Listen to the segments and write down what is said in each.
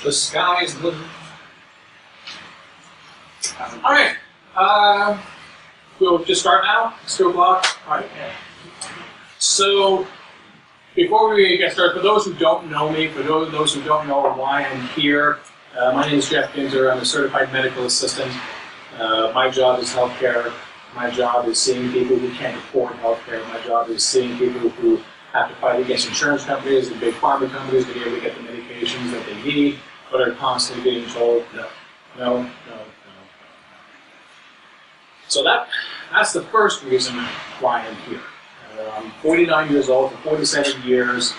The sky is blue. All right. We'll just start now. It's 2 o'clock. All right. So, before we get started, for those who don't know me, for those who don't know why I'm here, my name is Geoff Ginter. I'm a certified medical assistant. My job is healthcare. My job is seeing people who can't afford healthcare. My job is seeing people who have to fight against insurance companies and big pharma companies to be able to get the medications that they need, but are constantly being told no. So that's the first reason why I'm here. I'm 49 years old. For 47 years,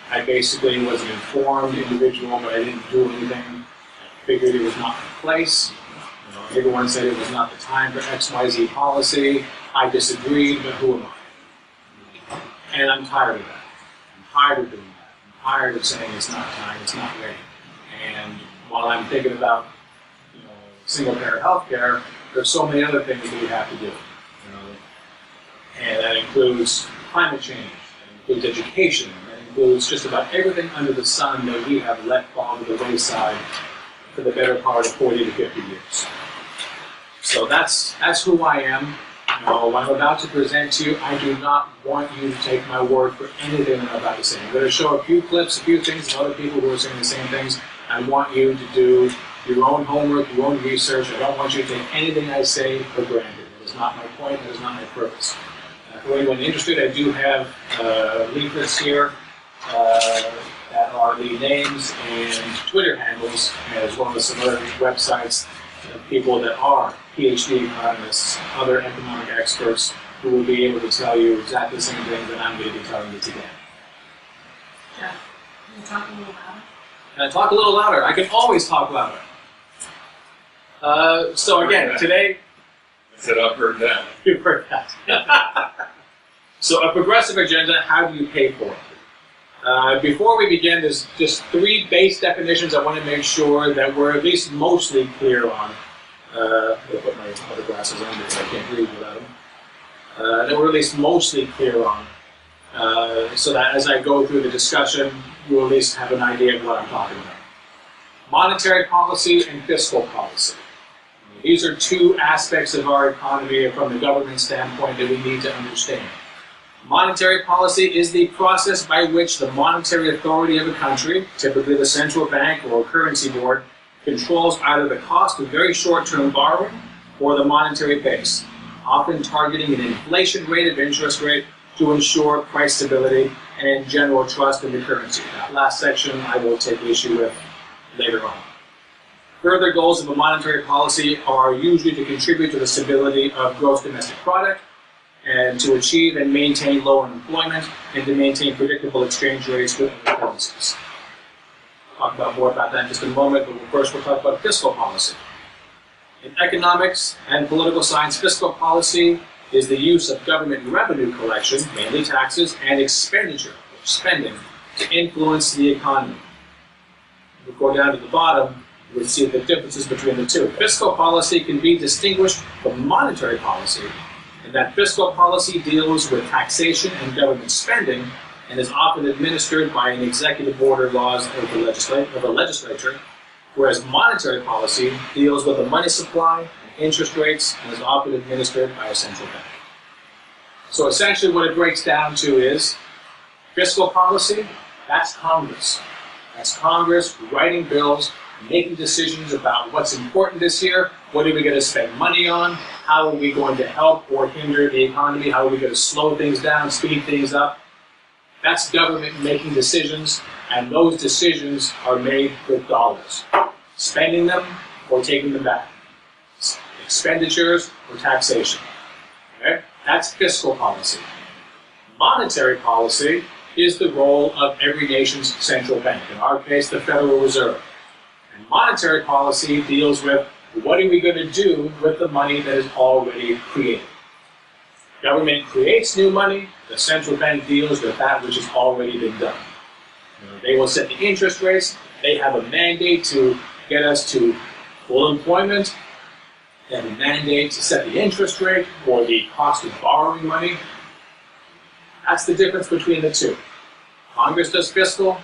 I basically was an informed individual, but I didn't do anything. I figured it was not my place. Everyone said it was not the time for XYZ policy. I disagreed, but who am I? And I'm tired of that. I'm tired of doing that. I'm tired of saying it's not time, it's not ready. And while I'm thinking about single-payer healthcare, there's so many other things that we have to do. And that includes climate change, that includes education, that includes just about everything under the sun that we have let fall to the wayside for the better part of 40 to 50 years. So that's who I am. What I'm about to present to you, I do not want you to take my word for anything that I'm about to say. I'm going to show a few clips, a few things of other people who are saying the same things. I want you to do your own homework, your own research. I don't want you to take anything I say for granted. That is not my point, that is not my purpose. For anyone interested, I do have leaflets here that are the names and Twitter handles, as well as some other websites of people that are PhD economists, other economic experts, who will be able to tell you exactly the same things that I'm going to be telling you today. Yeah. Can you talk a little louder? Can I talk a little louder? I can always talk louder. So again, today... I said I've heard that. You've heard that. So a progressive agenda, how do you pay for it? Before we begin, there's just 3 base definitions I want to make sure that we're at least mostly clear on. I'll put my other glasses on because I can't read without them. That we're at least mostly clear on. So that as I go through the discussion, you'll at least have an idea of what I'm talking about. Monetary policy and fiscal policy. These are 2 aspects of our economy from the government standpoint that we need to understand. Monetary policy is the process by which the monetary authority of a country, typically the central bank or currency board, controls either the cost of very short-term borrowing or the monetary base, often targeting an inflation rate of interest rate to ensure price stability and general trust in the currency. That last section I will take issue with later on. Further goals of a monetary policy are usually to contribute to the stability of gross domestic product, and to achieve and maintain low unemployment, and to maintain predictable exchange rates with other currencies. I'll talk more about that in just a moment, but first we'll talk about fiscal policy. In economics and political science, fiscal policy is the use of government revenue collection, mainly taxes, and expenditure, or spending, to influence the economy. If we go down to the bottom, we'll see the differences between the 2. Fiscal policy can be distinguished from monetary policy, and that fiscal policy deals with taxation and government spending and is often administered by an executive order laws of the legislature, whereas monetary policy deals with the money supply and interest rates and is often administered by a central bank. So essentially what it breaks down to is fiscal policy, that's Congress. That's Congress writing bills, making decisions about what's important this year, what are we going to spend money on, how are we going to help or hinder the economy, how are we going to slow things down, speed things up. That's government making decisions, and those decisions are made with dollars. Spending them or taking them back. Expenditures or taxation. Okay? That's fiscal policy. Monetary policy is the role of every nation's central bank, in our case the Federal Reserve. And monetary policy deals with what are we going to do with the money that is already created. Government creates new money, the central bank deals with that which has already been done. They will set the interest rates, they have a mandate to get us to full employment, they have a mandate to set the interest rate or the cost of borrowing money. That's the difference between the 2. Congress does fiscal,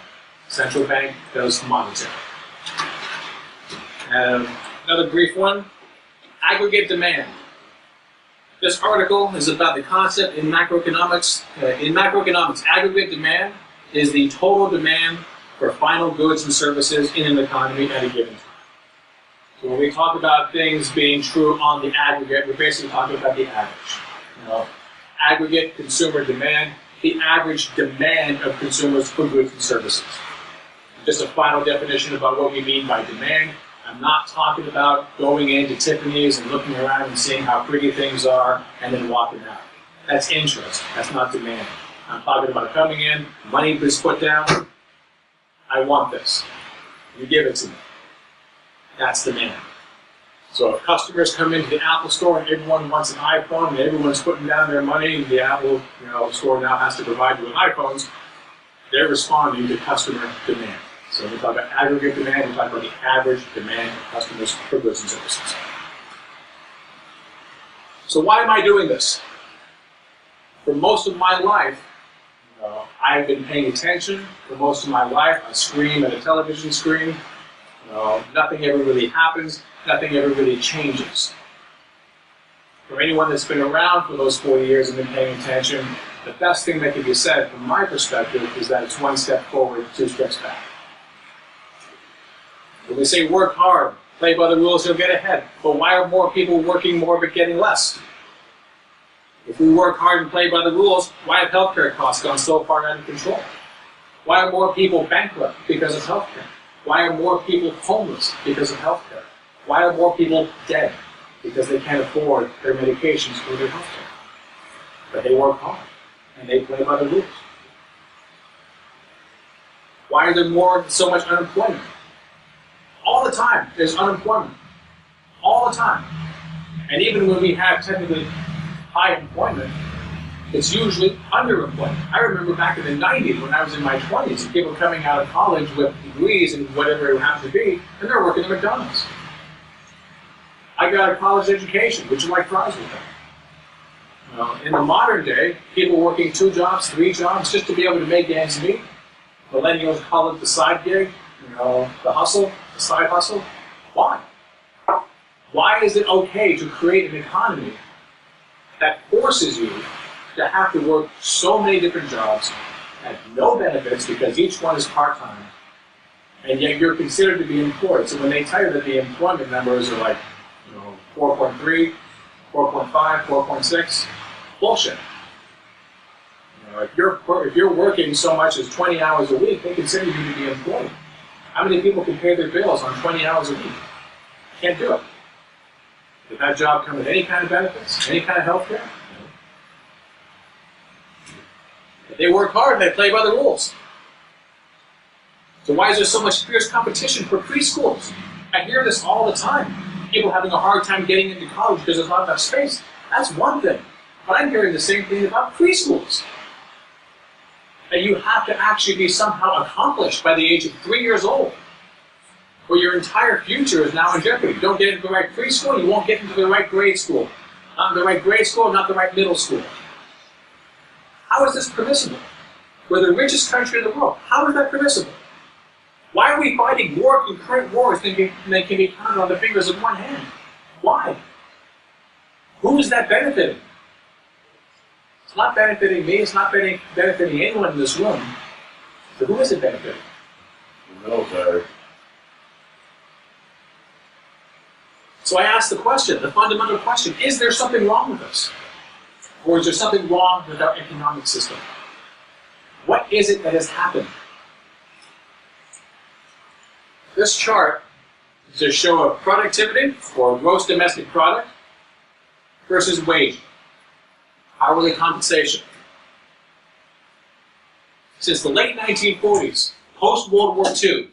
central bank does monetary. Another brief one, aggregate demand. This article is about the concept in macroeconomics. In macroeconomics, aggregate demand is the total demand for final goods and services in an economy at a given time. So when we talk about things being true on the aggregate, we're basically talking about the average. Aggregate consumer demand, the average demand of consumers for goods and services. Just a final definition about what we mean by demand. I'm not talking about going into Tiffany's and looking around and seeing how pretty things are and then walking out. That's interest. That's not demand. I'm talking about coming in, money is put down. I want this. You give it to me. That's demand. So if customers come into the Apple store and everyone wants an iPhone and everyone's putting down their money and the Apple store now has to provide you with iPhones, they're responding to customer demand. So when we talk about aggregate demand, we talk about the average demand of customers for goods and services. So why am I doing this? For most of my life, I've been paying attention. For most of my life, I scream at a television screen. Nothing ever really happens. Nothing ever really changes. For anyone that's been around for those 40 years and been paying attention, the best thing that can be said from my perspective is that it's one step forward, two steps back. When we say work hard, play by the rules, you'll get ahead. But why are more people working more but getting less? If we work hard and play by the rules, why have healthcare costs gone so far out of control? Why are more people bankrupt because of healthcare? Why are more people homeless because of healthcare? Why are more people dead because they can't afford their medications for their healthcare? But they work hard and they play by the rules. Why is there so much unemployment? All the time, there's unemployment. All the time. And even when we have technically high employment, it's usually underemployment. I remember back in the 90s when I was in my 20s, people coming out of college with degrees and whatever it happened to be, and they're working at McDonald's. I got a college education. Would you like fries with that? In the modern day, people working 2 jobs, 3 jobs, just to be able to make ends meet. Millennials call it the side gig, the hustle, the side hustle. Why? Why is it okay to create an economy that forces you to have to work so many different jobs at no benefits because each one is part-time, and yet you're considered to be employed? So when they tell you that the employment numbers are like 4.3, 4.5, 4.6, bullshit. If you're working so much as 20 hours a week, they consider you to be employed. How many people can pay their bills on 20 hours a week? Can't do it. Did that job come with any kind of benefits? Any kind of health care? No. They work hard and they play by the rules. So why is there so much fierce competition for preschools? I hear this all the time. People having a hard time getting into college because there's not enough space. That's one thing. But I'm hearing the same thing about preschools. That you have to actually be somehow accomplished by the age of 3 years old, or your entire future is now in jeopardy. You don't get into the right preschool, you won't get into the right grade school. Not the right grade school, not the right middle school. How is this permissible? We're the richest country in the world. How is that permissible? Why are we fighting more concurrent wars than can be counted on the fingers of one hand? Why? Who is that benefiting? It's not benefiting me, it's not benefiting anyone in this room. So who is it benefiting? The military. So I ask the question, the fundamental question, is there something wrong with us? Or is there something wrong with our economic system? What is it that has happened? This chart is a show of productivity, or gross domestic product, versus wage, hourly compensation. Since the late 1940s, post-World War II,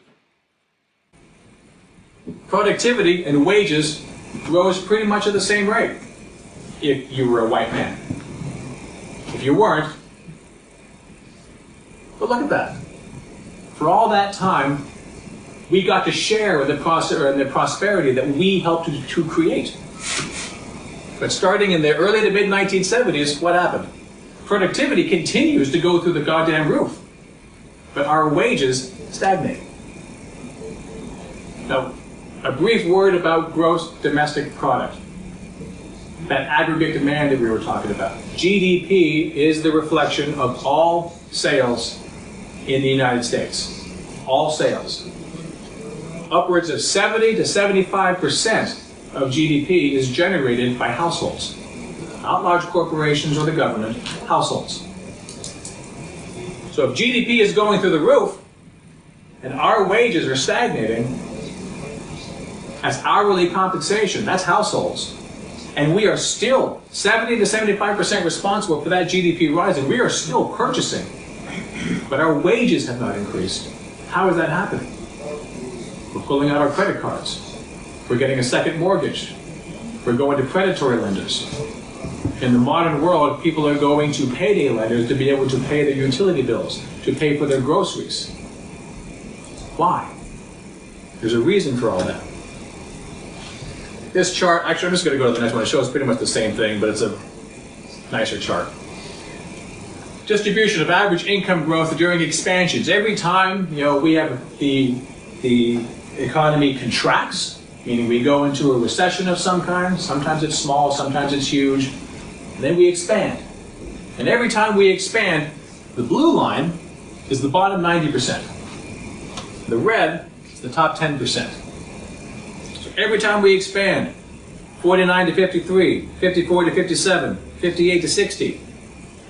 productivity and wages rose pretty much at the same rate if you were a white man. If you weren't, but look at that. For all that time, we got to share in the prosperity that we helped to create. But starting in the early to mid-1970s, what happened? Productivity continues to go through the goddamn roof, but our wages stagnate. Now, A brief word about gross domestic product. That aggregate demand that we were talking about. GDP is the reflection of all sales in the United States. All sales. Upwards of 70 to 75% of GDP is generated by households. Not large corporations or the government, households. So if GDP is going through the roof and our wages are stagnating, that's hourly compensation, that's households. And we are still 70 to 75% responsible for that GDP rise, and we are still purchasing. But our wages have not increased. How is that happening? We're pulling out our credit cards. We're getting a second mortgage. We're going to predatory lenders. In the modern world, people are going to payday lenders to be able to pay their utility bills, to pay for their groceries. Why? There's a reason for all that. This chart, actually I'm just going to go to the next one. It shows pretty much the same thing, but it's a nicer chart. Distribution of average income growth during expansions. Every time we have the economy contracts, meaning we go into a recession of some kind, sometimes it's small, sometimes it's huge, and then we expand. And every time we expand, the blue line is the bottom 90%. The red is the top 10%. So every time we expand, 49 to 53, 54 to 57, 58 to 60,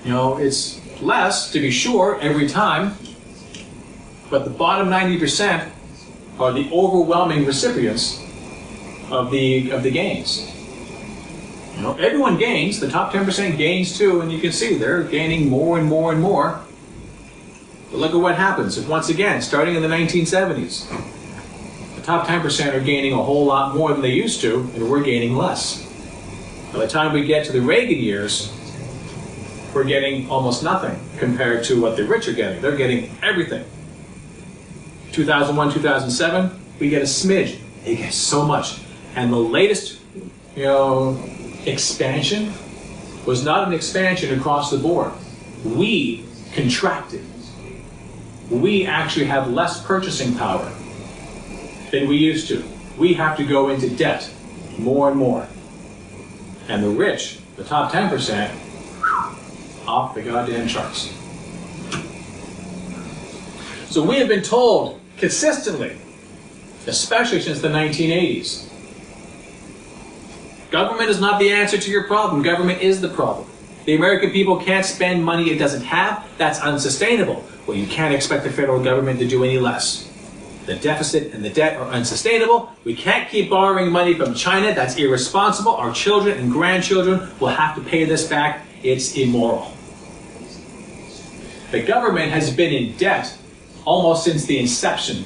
it's less, to be sure, every time, but the bottom 90% are the overwhelming recipients of the gains. Everyone gains, the top 10% gains too, and you can see they're gaining more and more and more. But look at what happens. Once again, starting in the 1970s, the top 10% are gaining a whole lot more than they used to, and we're gaining less. By the time we get to the Reagan years, we're getting almost nothing compared to what the rich are getting. They're getting everything. 2001, 2007, we get a smidge. They get so much. And the latest, expansion was not an expansion across the board. We contracted. We actually have less purchasing power than we used to. We have to go into debt more and more. And the rich, the top 10%, off the goddamn charts. So we have been told consistently, especially since the 1980s, government is not the answer to your problem. Government is the problem. The American people can't spend money it doesn't have. That's unsustainable. Well, you can't expect the federal government to do any less. The deficit and the debt are unsustainable. We can't keep borrowing money from China. That's irresponsible. Our children and grandchildren will have to pay this back. It's immoral. The government has been in debt almost since the inception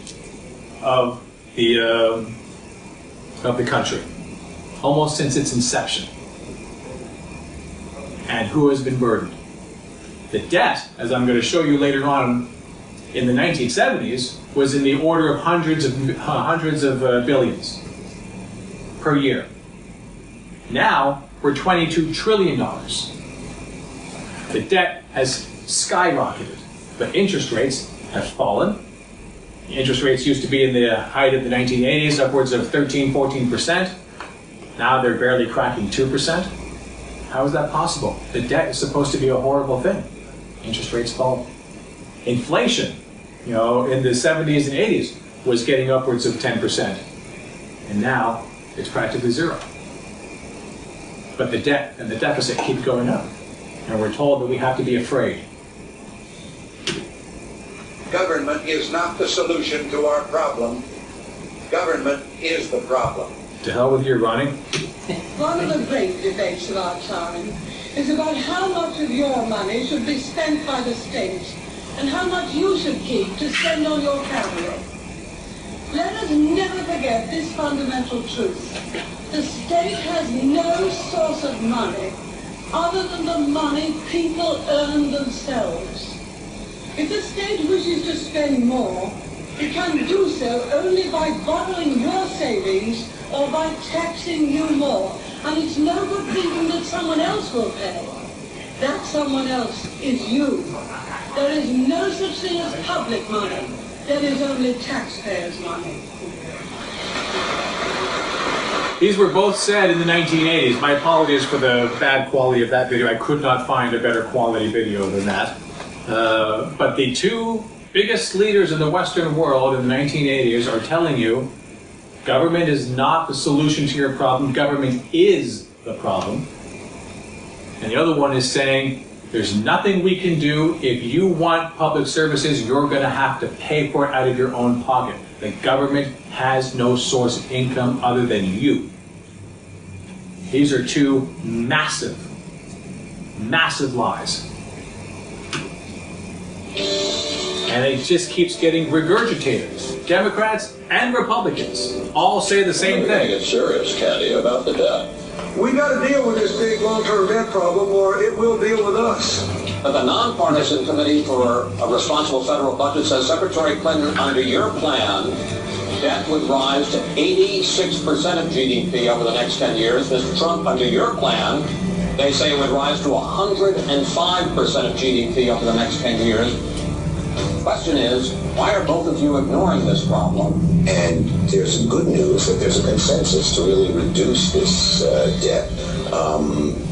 of the country. Almost since its inception. And who has been burdened? The debt, as I'm going to show you later on, in the 1970s, was in the order of hundreds of billions per year. Now, we're $22 trillion. The debt has skyrocketed, but interest rates have fallen. Interest rates used to be in the height of the 1980s, upwards of 13, 14%. Now they're barely cracking 2%. How is that possible? The debt is supposed to be a horrible thing. Interest rates fall. Inflation, in the 70s and 80s, was getting upwards of 10%. And now it's practically zero. But the debt and the deficit keep going up. And we're told that we have to be afraid. Government is not the solution to our problem. Government is the problem. To hell with you, Ronnie. One of the great debates of our time is about how much of your money should be spent by the state and how much you should keep to spend on your family. Let us never forget this fundamental truth. The state has no source of money other than the money people earn themselves. If the state wishes to spend more, it can do so only by borrowing your savings or by taxing you more. And it's no good thinking that someone else will pay. That someone else is you. There is no such thing as public money. There is only taxpayers' money. These were both said in the 1980s. My apologies for the bad quality of that video. I could not find a better quality video than that. But the two biggest leaders in the Western world in the 1980s are telling you government is not the solution to your problem. Government is the problem. And the other one is saying there's nothing we can do. If you want public services, you're going to have to pay for it out of your own pocket. The government has no source of income other than you. These are two massive, massive lies. And it just keeps getting regurgitated. Democrats and Republicans all say the same thing. Get serious, Caddy, about the debt. We got to deal with this big long-term debt problem, or it will deal with us. The nonpartisan committee for a responsible federal budget says Secretary Clinton, under your plan, debt would rise to 86% of GDP over the next 10 years. Mr. Trump, under your plan, they say it would rise to 105% of GDP over the next 10 years. The question is, why are both of you ignoring this problem? And there's some good news that there's a consensus to really reduce this debt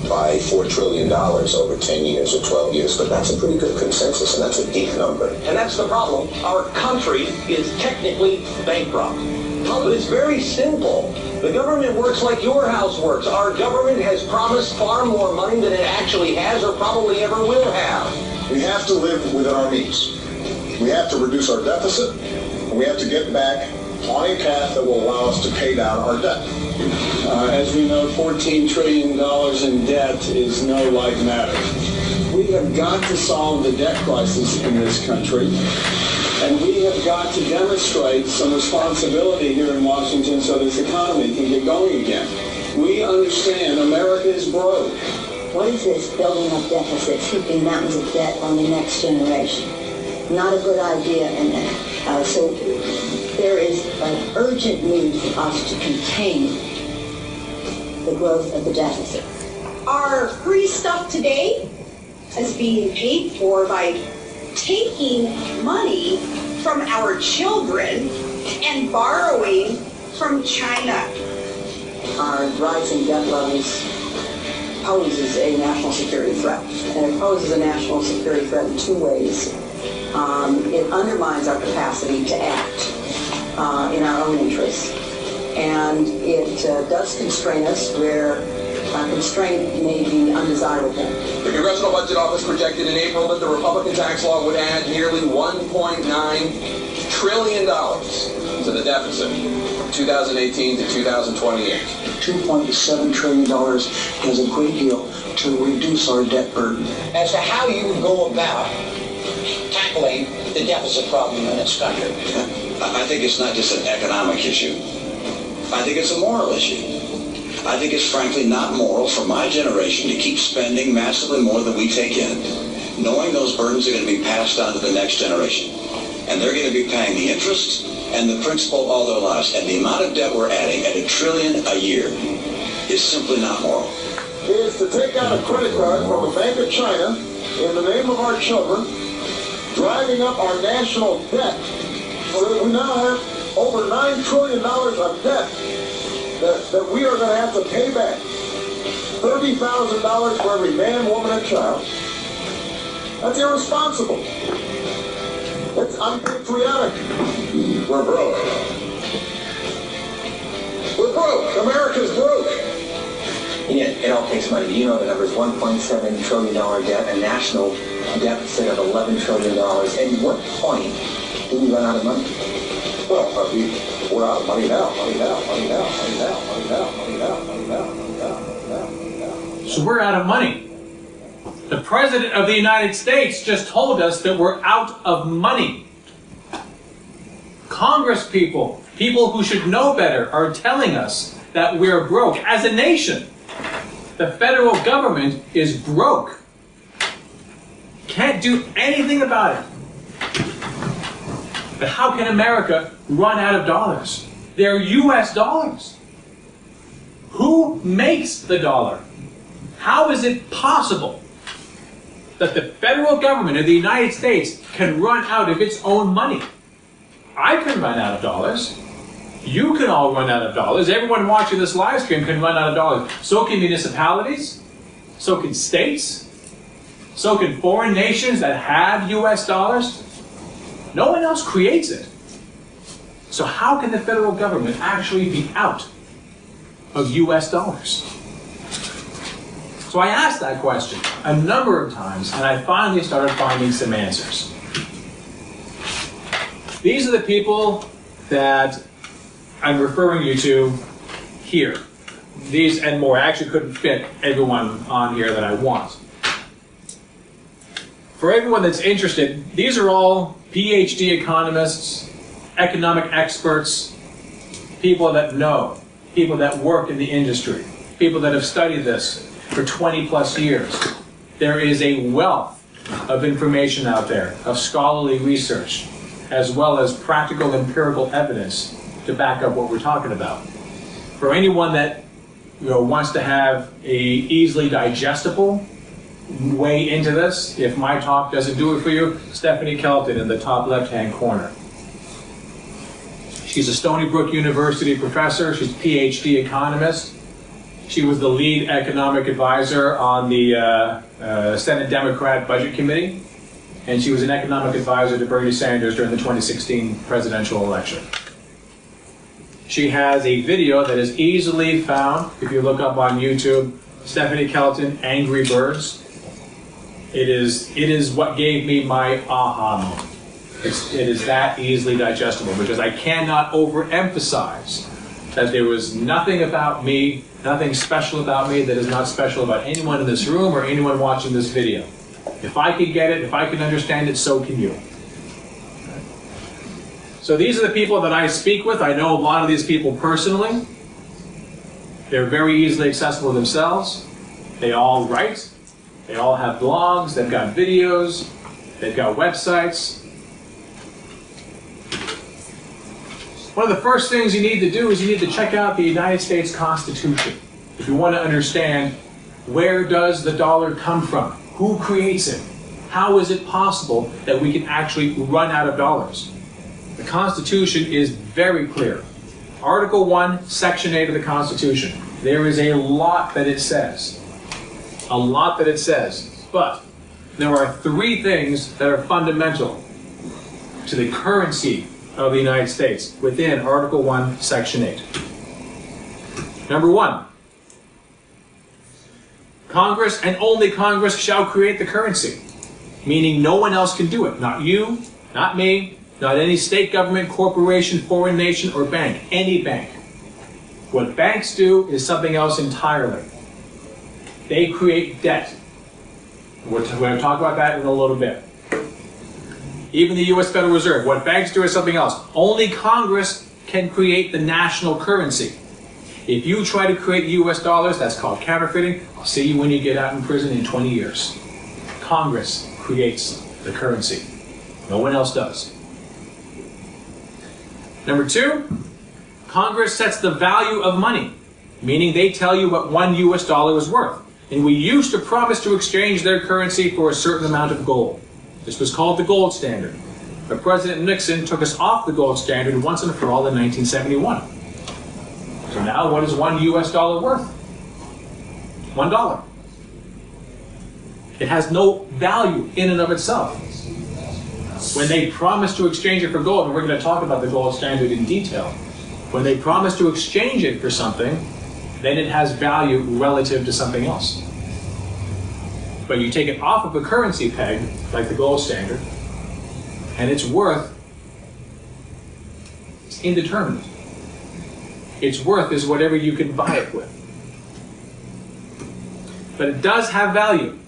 by $4 trillion over 10 years or 12 years. But that's a pretty good consensus, and that's a deep number. And that's the problem. Our country is technically bankrupt. But it's very simple. The government works like your house works. Our government has promised far more money than it actually has or probably ever will have. We have to live within our means. We have to reduce our deficit, and we have to get back on a path that will allow us to pay down our debt. As we know, $14 trillion in debt is no light matter. We have got to solve the debt crisis in this country, and we have got to demonstrate some responsibility here in Washington so this economy can get going again. We understand America is broke. What is this building up deficits, heaping mountains of debt on the next generation? Not a good idea, and so there is an urgent need for us to contain the growth of the deficit. Our free stuff today is being paid for by taking money from our children and borrowing from China. Our rising debt levels poses a national security threat, and it poses a national security threat in two ways. It undermines our capacity to act in our own interests, and it does constrain us where constraint may be undesirable. The Congressional Budget Office projected in April that the Republican tax law would add nearly $1.9 trillion to the deficit from 2018 to 2028. $2.7 trillion is a great deal to reduce our debt burden. As to how you would go about tackling the deficit problem in this country. I think it's not just an economic issue. I think it's a moral issue. I think it's frankly not moral for my generation to keep spending massively more than we take in, knowing those burdens are going to be passed on to the next generation. And they're going to be paying the interest and the principal all their lives. And the amount of debt we're adding at $1 trillion a year is simply not moral. It is to take out a credit card from the Bank of China in the name of our children, driving up our national debt, so that we now have over $9 trillion of debt that we are going to have to pay back. $30,000 for every man, woman, and child. That's irresponsible. It's unpatriotic. We're broke. We're broke. America's broke. It all takes money. You know the numbers: $1.7 trillion debt, a national deficit of $11 trillion. At what point do we run out of money? Well, we're out of money now. Money now. Money now. Money now. Money now. Money now. Money now. Money now. Money now. So we're out of money. The President of the United States just told us that we're out of money. Congress people who should know better, are telling us that we're broke. As a nation, the federal government is broke. Can't do anything about it. But how can America run out of dollars? They're US dollars. Who makes the dollar? How is it possible that the federal government of the United States can run out of its own money? I can run out of dollars. You can all run out of dollars. Everyone watching this live stream can run out of dollars. So can municipalities. So can states. So can foreign nations that have US dollars. No one else creates it. So how can the federal government actually be out of US dollars? So I asked that question a number of times, and I finally started finding some answers. These are the people that I'm referring you to here. These and more. I actually couldn't fit everyone on here that I want. For everyone that's interested, these are all PhD economists, economic experts, people that know, people that work in the industry, people that have studied this for 20 plus years. There is a wealth of information out there, of scholarly research, as well as practical empirical evidence to back up what we're talking about. For anyone that wants to have a easily digestible way into this, if my talk doesn't do it for you, Stephanie Kelton in the top left-hand corner. She's a Stony Brook University professor. She's a PhD economist. She was the lead economic advisor on the Senate Democrat Budget Committee, and she was an economic advisor to Bernie Sanders during the 2016 presidential election. She has a video that is easily found if you look up on YouTube, Stephanie Kelton, Angry Birds. It is what gave me my aha moment. It is that easily digestible because I cannot overemphasize that there was nothing about me, nothing special about me that is not special about anyone in this room or anyone watching this video. If I could get it, if I can understand it, so can you. So these are the people that I speak with. I know a lot of these people personally. They're very easily accessible themselves. They all write. They all have blogs. They've got videos. They've got websites. One of the first things you need to do is you need to check out the United States Constitution. If you want to understand where does the dollar come from? Who creates it? How is it possible that we can actually run out of dollars? The Constitution is very clear. Article 1, Section 8 of the Constitution. There is a lot that it says. A lot that it says. But there are three things that are fundamental to the currency of the United States within Article 1, Section 8. Number 1, Congress and only Congress shall create the currency, meaning no one else can do it. Not you, not me, not any state government, corporation, foreign nation, or bank. Any bank. What banks do is something else entirely. They create debt. We're going to talk about that in a little bit. Even the U.S. Federal Reserve, what banks do is something else. Only Congress can create the national currency. If you try to create U.S. dollars, that's called counterfeiting. I'll see you when you get out in prison in 20 years. Congress creates the currency. No one else does. Number 2, Congress sets the value of money, meaning they tell you what one U.S. dollar is worth. And we used to promise to exchange their currency for a certain amount of gold. This was called the gold standard. But President Nixon took us off the gold standard once and for all in 1971. So now what is one U.S. dollar worth? $1. It has no value in and of itself. When they promise to exchange it for gold, and we're going to talk about the gold standard in detail, when they promise to exchange it for something, then it has value relative to something else. But you take it off of a currency peg, like the gold standard, and its worth is indeterminate. Its worth is whatever you can buy it with. But it does have value.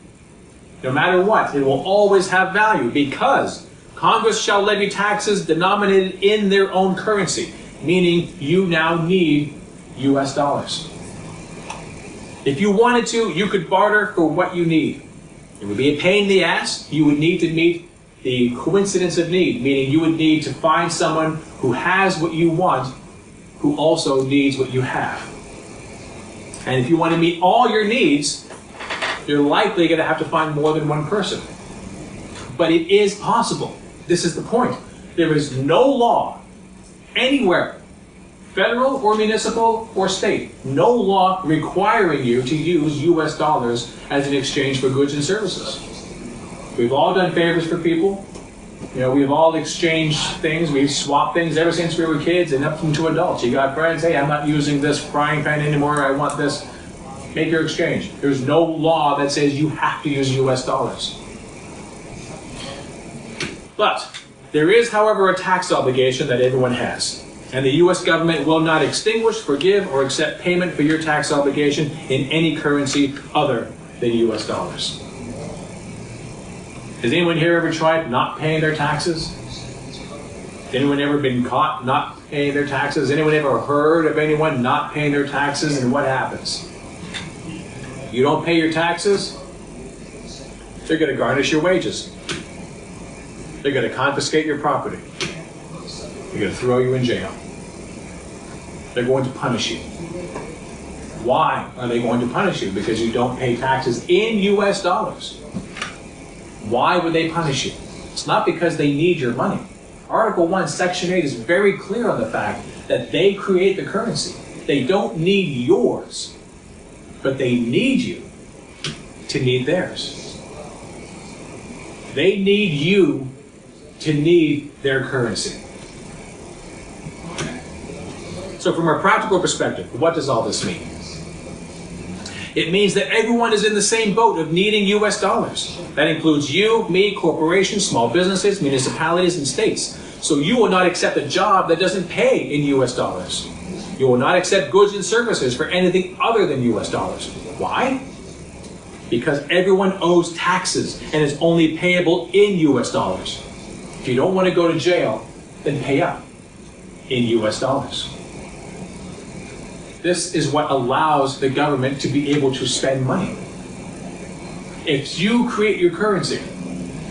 No matter what, it will always have value because Congress shall levy taxes denominated in their own currency, meaning you now need U.S. dollars. If you wanted to, you could barter for what you need. It would be a pain in the ass. You would need to meet the coincidence of need, meaning you would need to find someone who has what you want, who also needs what you have. And if you want to meet all your needs, you're likely going to have to find more than one person. But it is possible. This is the point. There is no law anywhere federal or municipal or state. No law requiring you to use US dollars as an exchange for goods and services. We've all done favors for people. You know, we've all exchanged things. We've swapped things ever since we were kids and up into adults. You got friends, hey, I'm not using this frying pan anymore. I want this. Make your exchange. There's no law that says you have to use US dollars. But there is, however, a tax obligation that everyone has. And the US government will not extinguish, forgive, or accept payment for your tax obligation in any currency other than US dollars. Has anyone here ever tried not paying their taxes? Has anyone ever been caught not paying their taxes? Has anyone ever heard of anyone not paying their taxes, and what happens? You don't pay your taxes, they're going to garnish your wages. They're going to confiscate your property. They're going to throw you in jail. They're going to punish you. Why are they going to punish you? Because you don't pay taxes in US dollars. Why would they punish you? It's not because they need your money. Article 1, Section 8 is very clear on the fact that they create the currency. They don't need yours, but they need you to need theirs. They need you to need their currency. So from a practical perspective, what does all this mean? It means that everyone is in the same boat of needing US dollars. That includes you, me, corporations, small businesses, municipalities, and states. So you will not accept a job that doesn't pay in US dollars. You will not accept goods and services for anything other than US dollars. Why? Because everyone owes taxes and is only payable in US dollars. If you don't want to go to jail, then pay up in US dollars. This is what allows the government to be able to spend money. If you create your currency,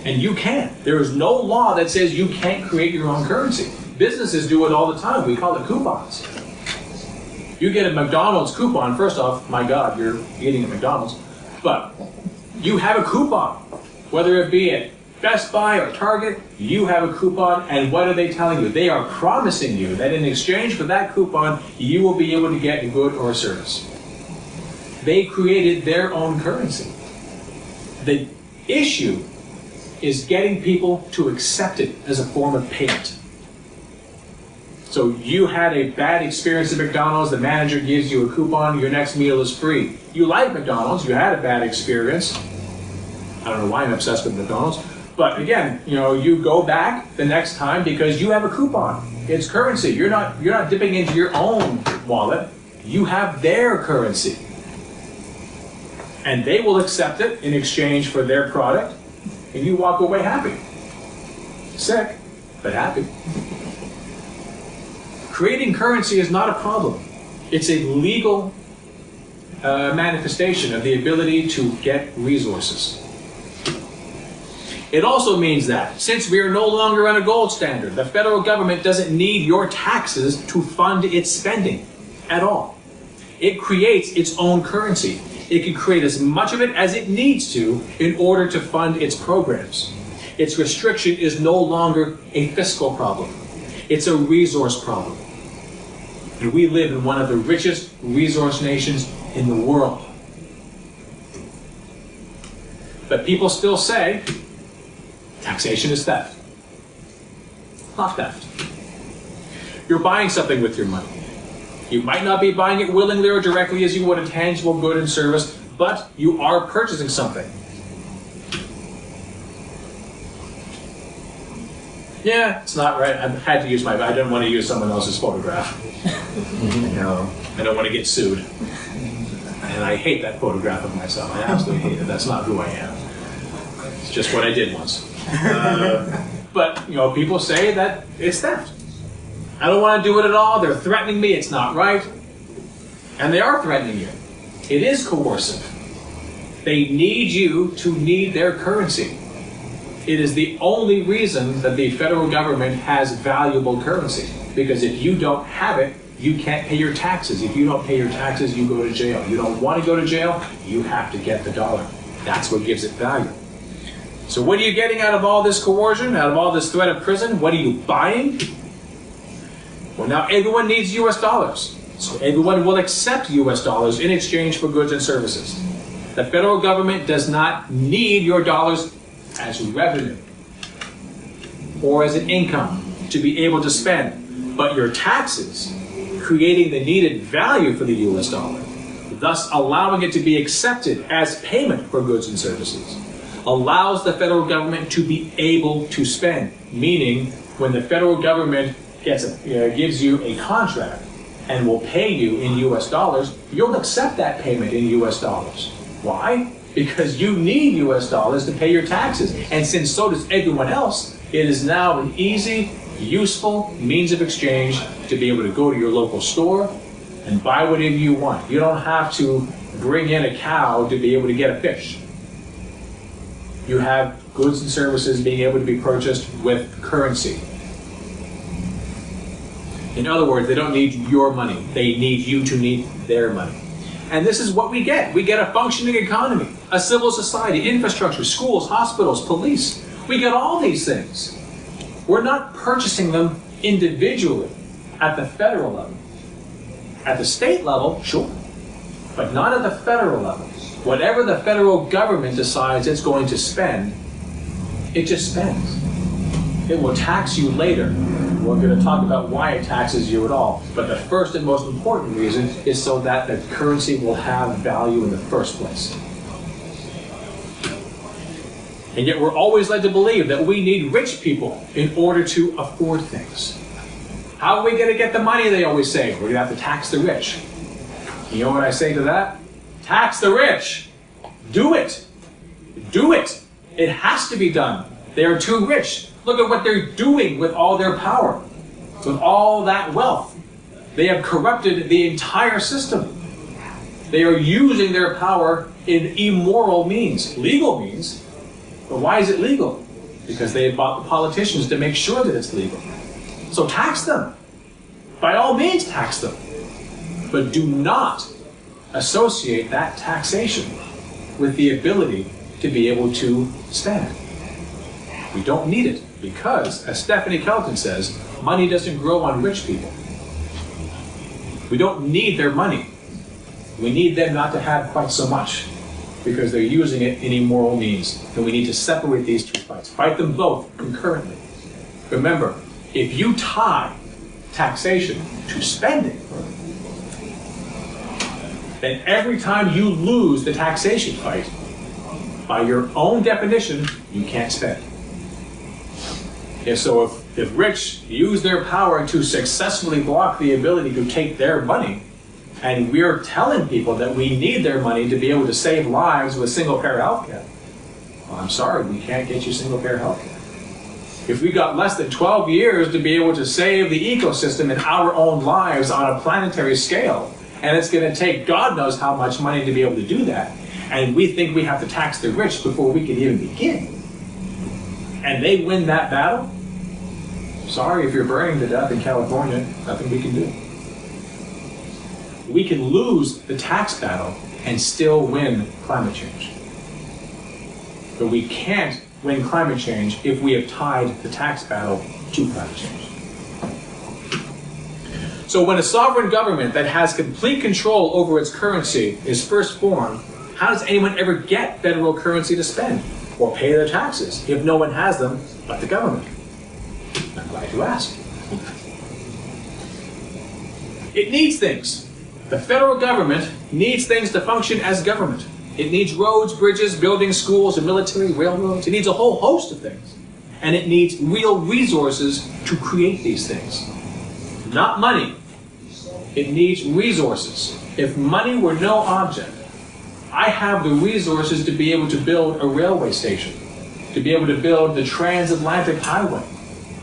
and you can, there is no law that says you can't create your own currency. Businesses do it all the time. We call it coupons. You get a McDonald's coupon, first off, my God, you're eating at McDonald's, but you have a coupon, whether it be at Best Buy or Target, you have a coupon, and what are they telling you? They are promising you that in exchange for that coupon, you will be able to get a good or a service. They created their own currency. The issue is getting people to accept it as a form of payment. So you had a bad experience at McDonald's, the manager gives you a coupon, your next meal is free. You like McDonald's, you had a bad experience. I don't know why I'm obsessed with McDonald's. But again, you know, you go back the next time because you have a coupon. It's currency. You're not dipping into your own wallet. You have their currency. And they will accept it in exchange for their product, and you walk away happy. Sick, but happy. Creating currency is not a problem. It's a legal manifestation of the ability to get resources. It also means that, since we are no longer on a gold standard, the federal government doesn't need your taxes to fund its spending at all. It creates its own currency. It can create as much of it as it needs to in order to fund its programs. Its restriction is no longer a fiscal problem. It's a resource problem. And we live in one of the richest resource nations in the world. But people still say, taxation is theft. Not theft. You're buying something with your money. You might not be buying it willingly or directly as you would a tangible good and service, but you are purchasing something. Yeah, it's not right. I had to use I didn't want to use someone else's photograph. No, I don't want to get sued. And I hate that photograph of myself. I absolutely hate it. That's not who I am. It's just what I did once. But, you know, people say that it's theft. I don't want to do it at all. They're threatening me. It's not right. And they are threatening you. It is coercive. They need you to need their currency. It is the only reason that the federal government has valuable currency. Because if you don't have it, you can't pay your taxes. If you don't pay your taxes, you go to jail. You don't want to go to jail, you have to get the dollar. That's what gives it value. So what are you getting out of all this coercion, out of all this threat of prison? What are you buying? Well, now everyone needs US dollars. So everyone will accept US dollars in exchange for goods and services. The federal government does not need your dollars as revenue or as an income to be able to spend, but your taxes, creating the needed value for the US dollar, thus allowing it to be accepted as payment for goods and services, allows the federal government to be able to spend. Meaning, when the federal government gives you a contract and will pay you in US dollars, you'll accept that payment in US dollars. Why? Because you need US dollars to pay your taxes. And since so does everyone else, it is now an easy, useful means of exchange to be able to go to your local store and buy whatever you want. You don't have to bring in a cow to be able to get a fish. You have goods and services being able to be purchased with currency. In other words, they don't need your money. They need you to need their money. And this is what we get. We get a functioning economy, a civil society, infrastructure, schools, hospitals, police. We get all these things. We're not purchasing them individually at the federal level. At the state level, sure, but not at the federal level. Whatever the federal government decides it's going to spend, it just spends. It will tax you later. We're going to talk about why it taxes you at all. But the first and most important reason is so that the currency will have value in the first place. And yet we're always led to believe that we need rich people in order to afford things. How are we going to get the money, they always say? We're going to have to tax the rich. You know what I say to that? Tax the rich. Do it. Do it. It has to be done. They are too rich. Look at what they're doing with all their power, with all that wealth. They have corrupted the entire system. They are using their power in immoral means, legal means. But why is it legal? Because they have bought the politicians to make sure that it's legal. So tax them. By all means, tax them. But do not associate that taxation with the ability to be able to spend. We don't need it because, as Stephanie Kelton says, money doesn't grow on rich people. We don't need their money. We need them not to have quite so much because they're using it in immoral means. And we need to separate these two fights. Fight them both concurrently. Remember, if you tie taxation to spending, then every time you lose the taxation fight, by your own definition, you can't spend. And so if rich use their power to successfully block the ability to take their money, and we're telling people that we need their money to be able to save lives with single-payer health care, well, I'm sorry, we can't get you single-payer health care. If we got less than 12 years to be able to save the ecosystem in our own lives on a planetary scale, and it's going to take God knows how much money to be able to do that, and we think we have to tax the rich before we can even begin, and they win that battle, sorry, if you're burning to death in California, nothing we can do. We can lose the tax battle and still win climate change. But we can't win climate change if we have tied the tax battle to climate change. So when a sovereign government that has complete control over its currency is first formed, how does anyone ever get federal currency to spend or pay their taxes if no one has them but the government? I'm glad you asked. It needs things. The federal government needs things to function as government. It needs roads, bridges, buildings, schools, and military, railroads. It needs a whole host of things. And it needs real resources to create these things. Not money. It needs resources. If money were no object, I have the resources to be able to build a railway station, to be able to build the transatlantic highway.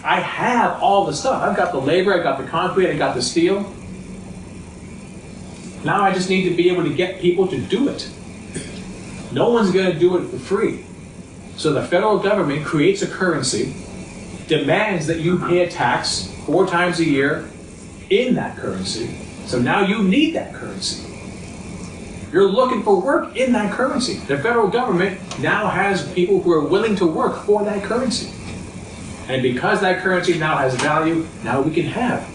I have all the stuff. I've got the labor, I've got the concrete, I've got the steel. Now I just need to be able to get people to do it. No one's going to do it for free. So the federal government creates a currency, demands that you pay a tax 4 times a year in that currency. So now you need that currency. You're looking for work in that currency. The federal government now has people who are willing to work for that currency. And because that currency now has value, now we can have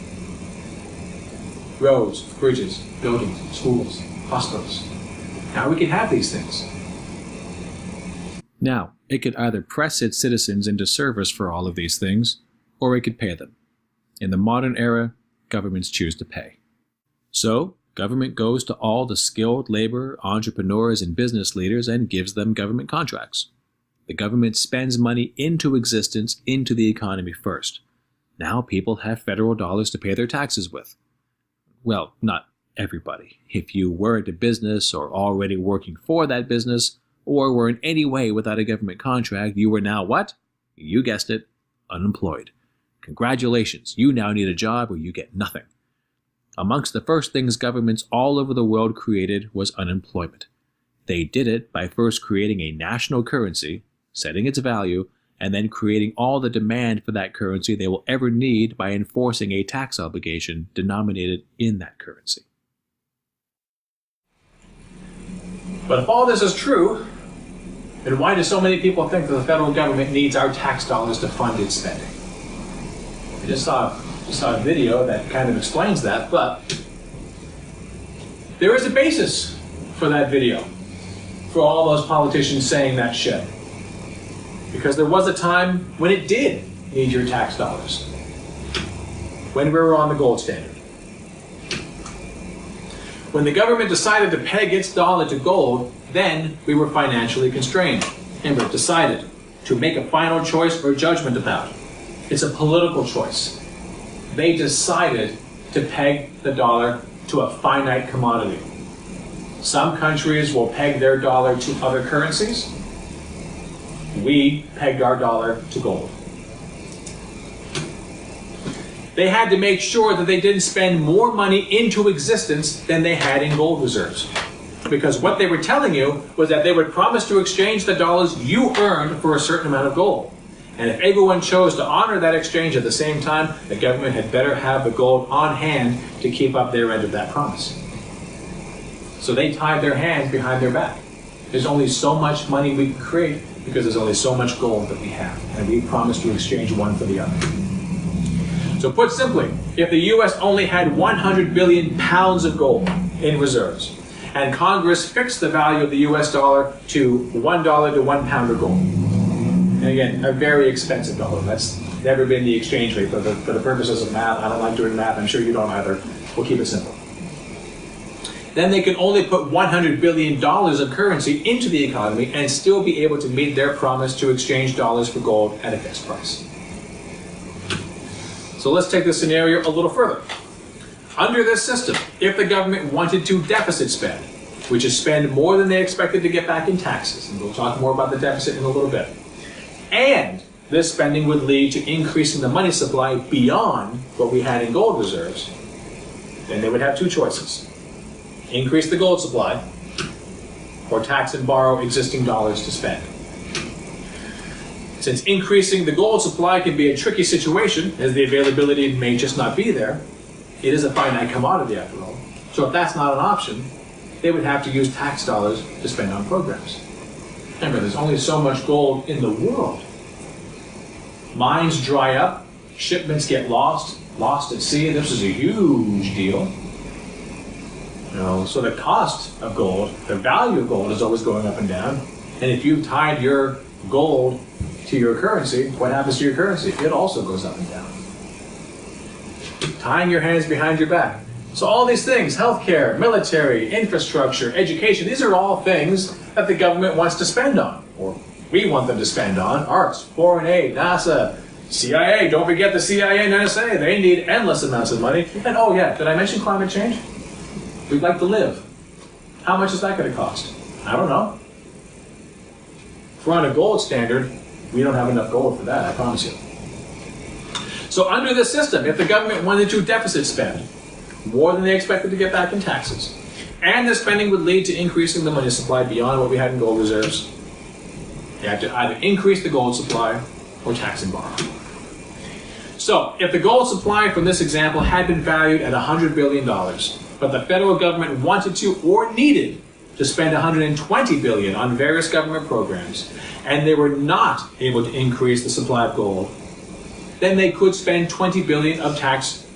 roads, bridges, buildings, schools, hospitals. Now we can have these things. Now, it could either press its citizens into service for all of these things, or it could pay them. In the modern era, governments choose to pay. So, government goes to all the skilled labor, entrepreneurs, and business leaders and gives them government contracts. The government spends money into existence into the economy first. Now people have federal dollars to pay their taxes with. Well, not everybody. If you weren't a business or already working for that business, or were in any way without a government contract, you were now what? You guessed it, unemployed. Congratulations, you now need a job or you get nothing. Amongst the first things governments all over the world created was unemployment. They did it by first creating a national currency, setting its value, and then creating all the demand for that currency they will ever need by enforcing a tax obligation denominated in that currency. But if all this is true, then why do so many people think that the federal government needs our tax dollars to fund its spending? I just saw a video that kind of explains that, but there is a basis for that video, for all those politicians saying that shit. Because there was a time when it did need your tax dollars, when we were on the gold standard. When the government decided to peg its dollar to gold, then we were financially constrained. Remember, decided to make a final choice or judgment about. It's a political choice. They decided to peg the dollar to a finite commodity. Some countries will peg their dollar to other currencies. We pegged our dollar to gold. They had to make sure that they didn't spend more money into existence than they had in gold reserves. Because what they were telling you was that they would promise to exchange the dollars you earned for a certain amount of gold. And if everyone chose to honor that exchange at the same time, the government had better have the gold on hand to keep up their end of that promise. So they tied their hands behind their back. There's only so much money we can create because there's only so much gold that we have. And we promised to exchange one for the other. So put simply, if the U.S. only had 100 billion pounds of gold in reserves, and Congress fixed the value of the U.S. dollar to $1 to 1 pound of gold, and again, a very expensive dollar. That's never been the exchange rate, but for the purposes of math, I don't like doing math, I'm sure you don't either. We'll keep it simple. Then they can only put $100 billion of currency into the economy and still be able to meet their promise to exchange dollars for gold at a fixed price. So let's take this scenario a little further. Under this system, if the government wanted to deficit spend, which is spend more than they expected to get back in taxes, and we'll talk more about the deficit in a little bit, and this spending would lead to increasing the money supply beyond what we had in gold reserves, then they would have two choices. Increase the gold supply, or tax and borrow existing dollars to spend. Since increasing the gold supply can be a tricky situation, as the availability may just not be there, it is a finite commodity after all. So if that's not an option, they would have to use tax dollars to spend on programs. Remember, there's only so much gold in the world. Mines dry up, shipments get lost at sea. This is a huge deal. So the cost of gold, the value of gold is always going up and down. And if you've tied your gold to your currency, what happens to your currency? It also goes up and down. Tying your hands behind your back. So all these things, healthcare, military, infrastructure, education, these are all things that the government wants to spend on, or we want them to spend on. Arts, foreign aid, NASA, CIA, don't forget the CIA and NSA, they need endless amounts of money. And oh yeah, did I mention climate change? We'd like to live. How much is that going to cost? I don't know. If we're on a gold standard, we don't have enough gold for that, I promise you. So under this system, if the government wanted to deficit spend more than they expected to get back in taxes, and the spending would lead to increasing the money supply beyond what we had in gold reserves, you have to either increase the gold supply or tax and borrow. So if the gold supply from this example had been valued at $100 billion, but the federal government wanted to or needed to spend $120 billion on various government programs, and they were not able to increase the supply of gold, then they could spend $20 billion of tax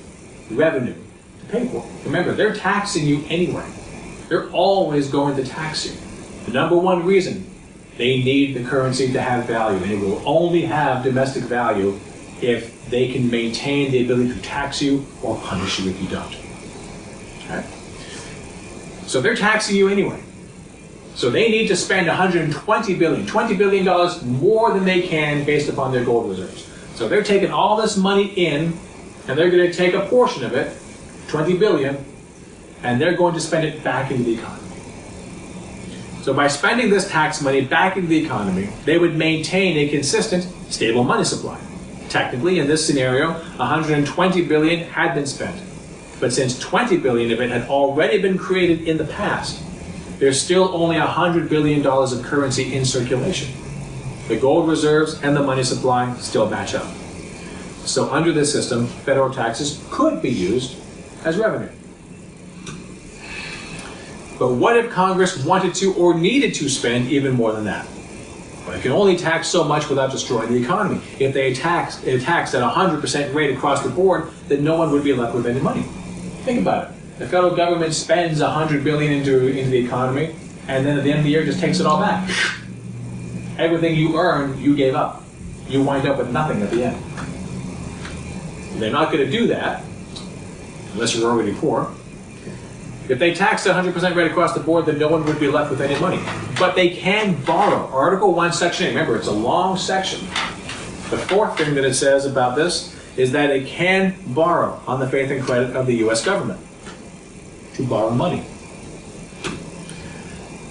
revenue to pay for it. Remember, they're taxing you anyway. They're always going to tax you. The number one reason they need the currency to have value, and it will only have domestic value if they can maintain the ability to tax you or punish you if you don't. Okay? So they're taxing you anyway. So they need to spend $120 billion, $20 billion more than they can based upon their gold reserves. So they're taking all this money in, and they're going to take a portion of it, $20 billion, and they're going to spend it back into the economy. So by spending this tax money back into the economy, they would maintain a consistent, stable money supply. Technically, in this scenario, $120 billion had been spent. But since $20 billion of it had already been created in the past, there's still only $100 billion of currency in circulation. The gold reserves and the money supply still match up. So under this system, federal taxes could be used as revenue. But what if Congress wanted to or needed to spend even more than that? Well, it can only tax so much without destroying the economy. If they taxed at 100% rate across the board, then no one would be left with any money. Think about it. The federal government spends $100 billion into the economy, and then at the end of the year just takes it all back. Everything you earned, you gave up. You wind up with nothing at the end. They're not going to do that, unless you're already poor. If they taxed 100% rate across the board, then no one would be left with any money. But they can borrow. Article 1, Section 8. Remember, it's a long section. The fourth thing that it says about this is that it can borrow on the faith and credit of the U.S. government to borrow money.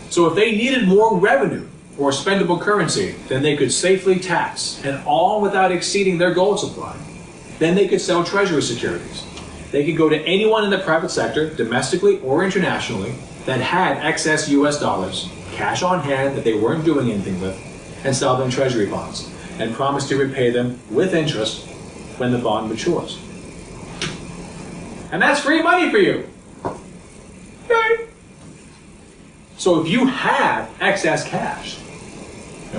So if they needed more revenue or spendable currency, then they could safely tax, and all without exceeding their gold supply. Then they could sell treasury securities. They could go to anyone in the private sector, domestically or internationally, that had excess US dollars, cash on hand that they weren't doing anything with, and sell them treasury bonds, and promise to repay them with interest when the bond matures. And that's free money for you. Okay. So if you have excess cash,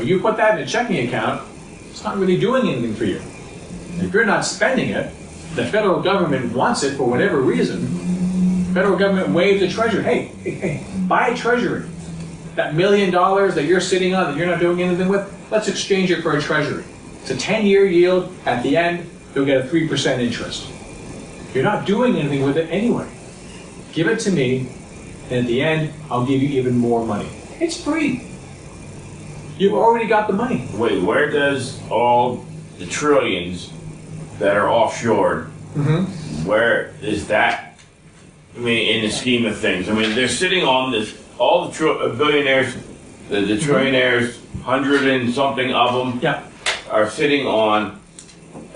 you put that in a checking account, it's not really doing anything for you. If you're not spending it, the federal government wants it for whatever reason. The federal government waves a treasury. Hey, buy a treasury. That $1 million that you're sitting on that you're not doing anything with, let's exchange it for a treasury. It's a 10-year yield. At the end, you'll get a 3% interest. You're not doing anything with it anyway. Give it to me, and at the end, I'll give you even more money. It's free. You've already got the money. Wait, where does all the trillions that are offshore, where is that? I mean, in the scheme of things. I mean, they're sitting on this, all the billionaires, the trillionaires, 100 and something of them are sitting on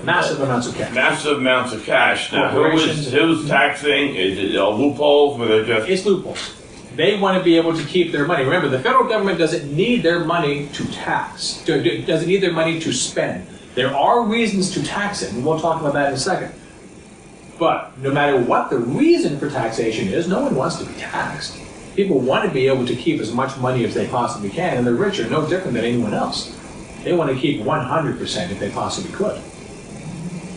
massive amounts of cash. Massive amounts of cash. Now, who's taxing? Is it loopholes where they're just... It's loopholes. They want to be able to keep their money. Remember, the federal government doesn't need their money to tax, doesn't need their money to spend. There are reasons to tax it, and we'll talk about that in a second. But no matter what the reason for taxation is, no one wants to be taxed. People want to be able to keep as much money as they possibly can, and the rich are no different than anyone else. They want to keep 100% if they possibly could.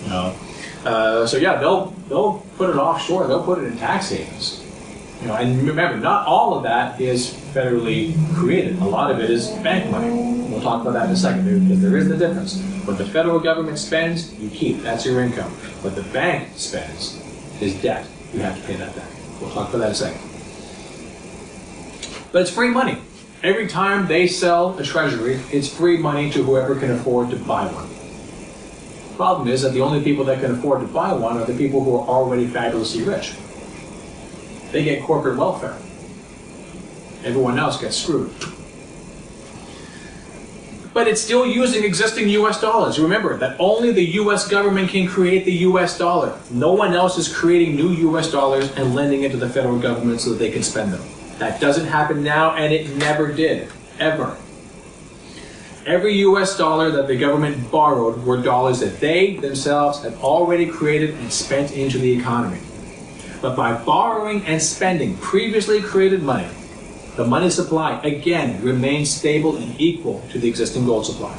So yeah, they'll put it offshore. They'll put it in tax havens. And remember, not all of that is federally created. A lot of it is bank money. We'll talk about that in a second, because there is the difference. What the federal government spends, you keep. That's your income. What the bank spends is debt. You have to pay that back. We'll talk about that in a second. But it's free money. Every time they sell a treasury, it's free money to whoever can afford to buy one. The problem is that the only people that can afford to buy one are the people who are already fabulously rich. They get corporate welfare. Everyone else gets screwed. But it's still using existing US dollars. Remember that only the US government can create the US dollar. No one else is creating new US dollars and lending it to the federal government so that they can spend them. That doesn't happen now, and it never did, ever. Every US dollar that the government borrowed were dollars that they themselves had already created and spent into the economy. But by borrowing and spending previously created money, the money supply, again, remains stable and equal to the existing gold supply.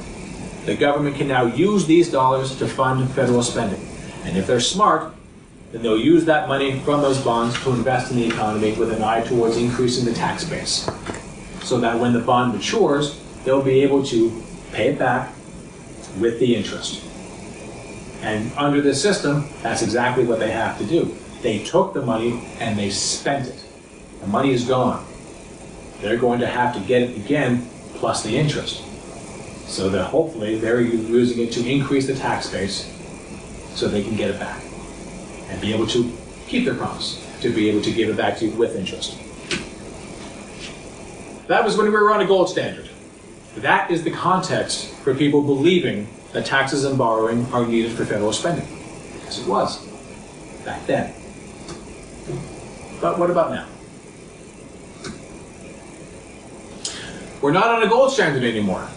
The government can now use these dollars to fund federal spending. And if they're smart, then they'll use that money from those bonds to invest in the economy with an eye towards increasing the tax base. So that when the bond matures, they'll be able to pay it back with the interest. And under this system, that's exactly what they have to do. They took the money and they spent it. The money is gone. They're going to have to get it again plus the interest. So that hopefully they're using it to increase the tax base so they can get it back and be able to keep their promise to be able to give it back to you with interest. That was when we were on a gold standard. That is the context for people believing that taxes and borrowing are needed for federal spending. Yes, it was back then. But what about now? We're not on a gold standard anymore.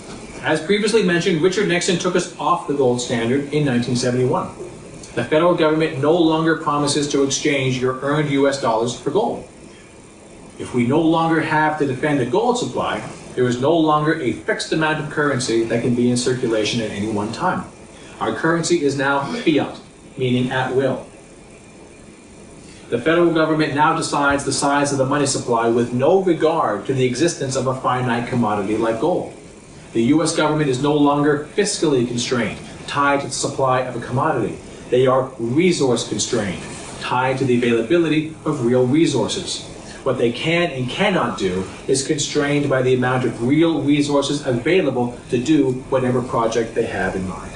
As previously mentioned, Richard Nixon took us off the gold standard in 1971. The federal government no longer promises to exchange your earned US dollars for gold. If we no longer have to defend a gold supply, there is no longer a fixed amount of currency that can be in circulation at any one time. Our currency is now fiat, meaning at will. The federal government now decides the size of the money supply with no regard to the existence of a finite commodity like gold. The US government is no longer fiscally constrained, tied to the supply of a commodity. They are resource constrained, tied to the availability of real resources. What they can and cannot do is constrained by the amount of real resources available to do whatever project they have in mind.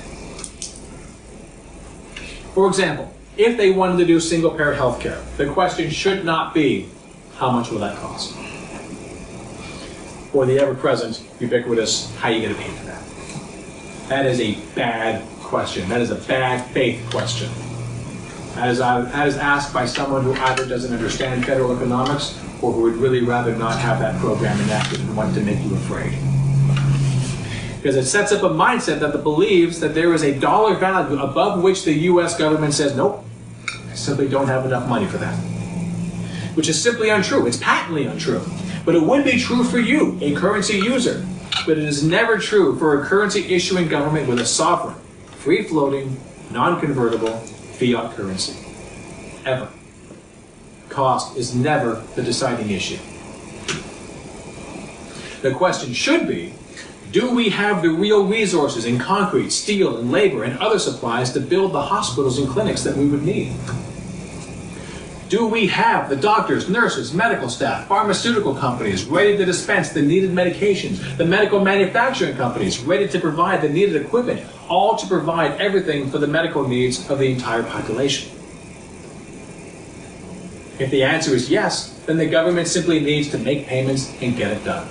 For example, if they wanted to do single-payer healthcare, the question should not be, how much will that cost? Or the ever-present, ubiquitous, how are you going to pay for that? That is a bad question. That is a bad faith question. That is asked by someone who either doesn't understand federal economics or who would really rather not have that program enacted and want to make you afraid. Because it sets up a mindset that believes that there is a dollar value above which the US government says, nope, I simply don't have enough money for that. Which is simply untrue. It's patently untrue. But it would be true for you, a currency user. But it is never true for a currency issuing government with a sovereign, free-floating, non-convertible fiat currency. Ever. Cost is never the deciding issue. The question should be, do we have the real resources in concrete, steel, and labor and other supplies to build the hospitals and clinics that we would need? Do we have the doctors, nurses, medical staff, pharmaceutical companies ready to dispense the needed medications, the medical manufacturing companies ready to provide the needed equipment, all to provide everything for the medical needs of the entire population? If the answer is yes, then the government simply needs to make payments and get it done.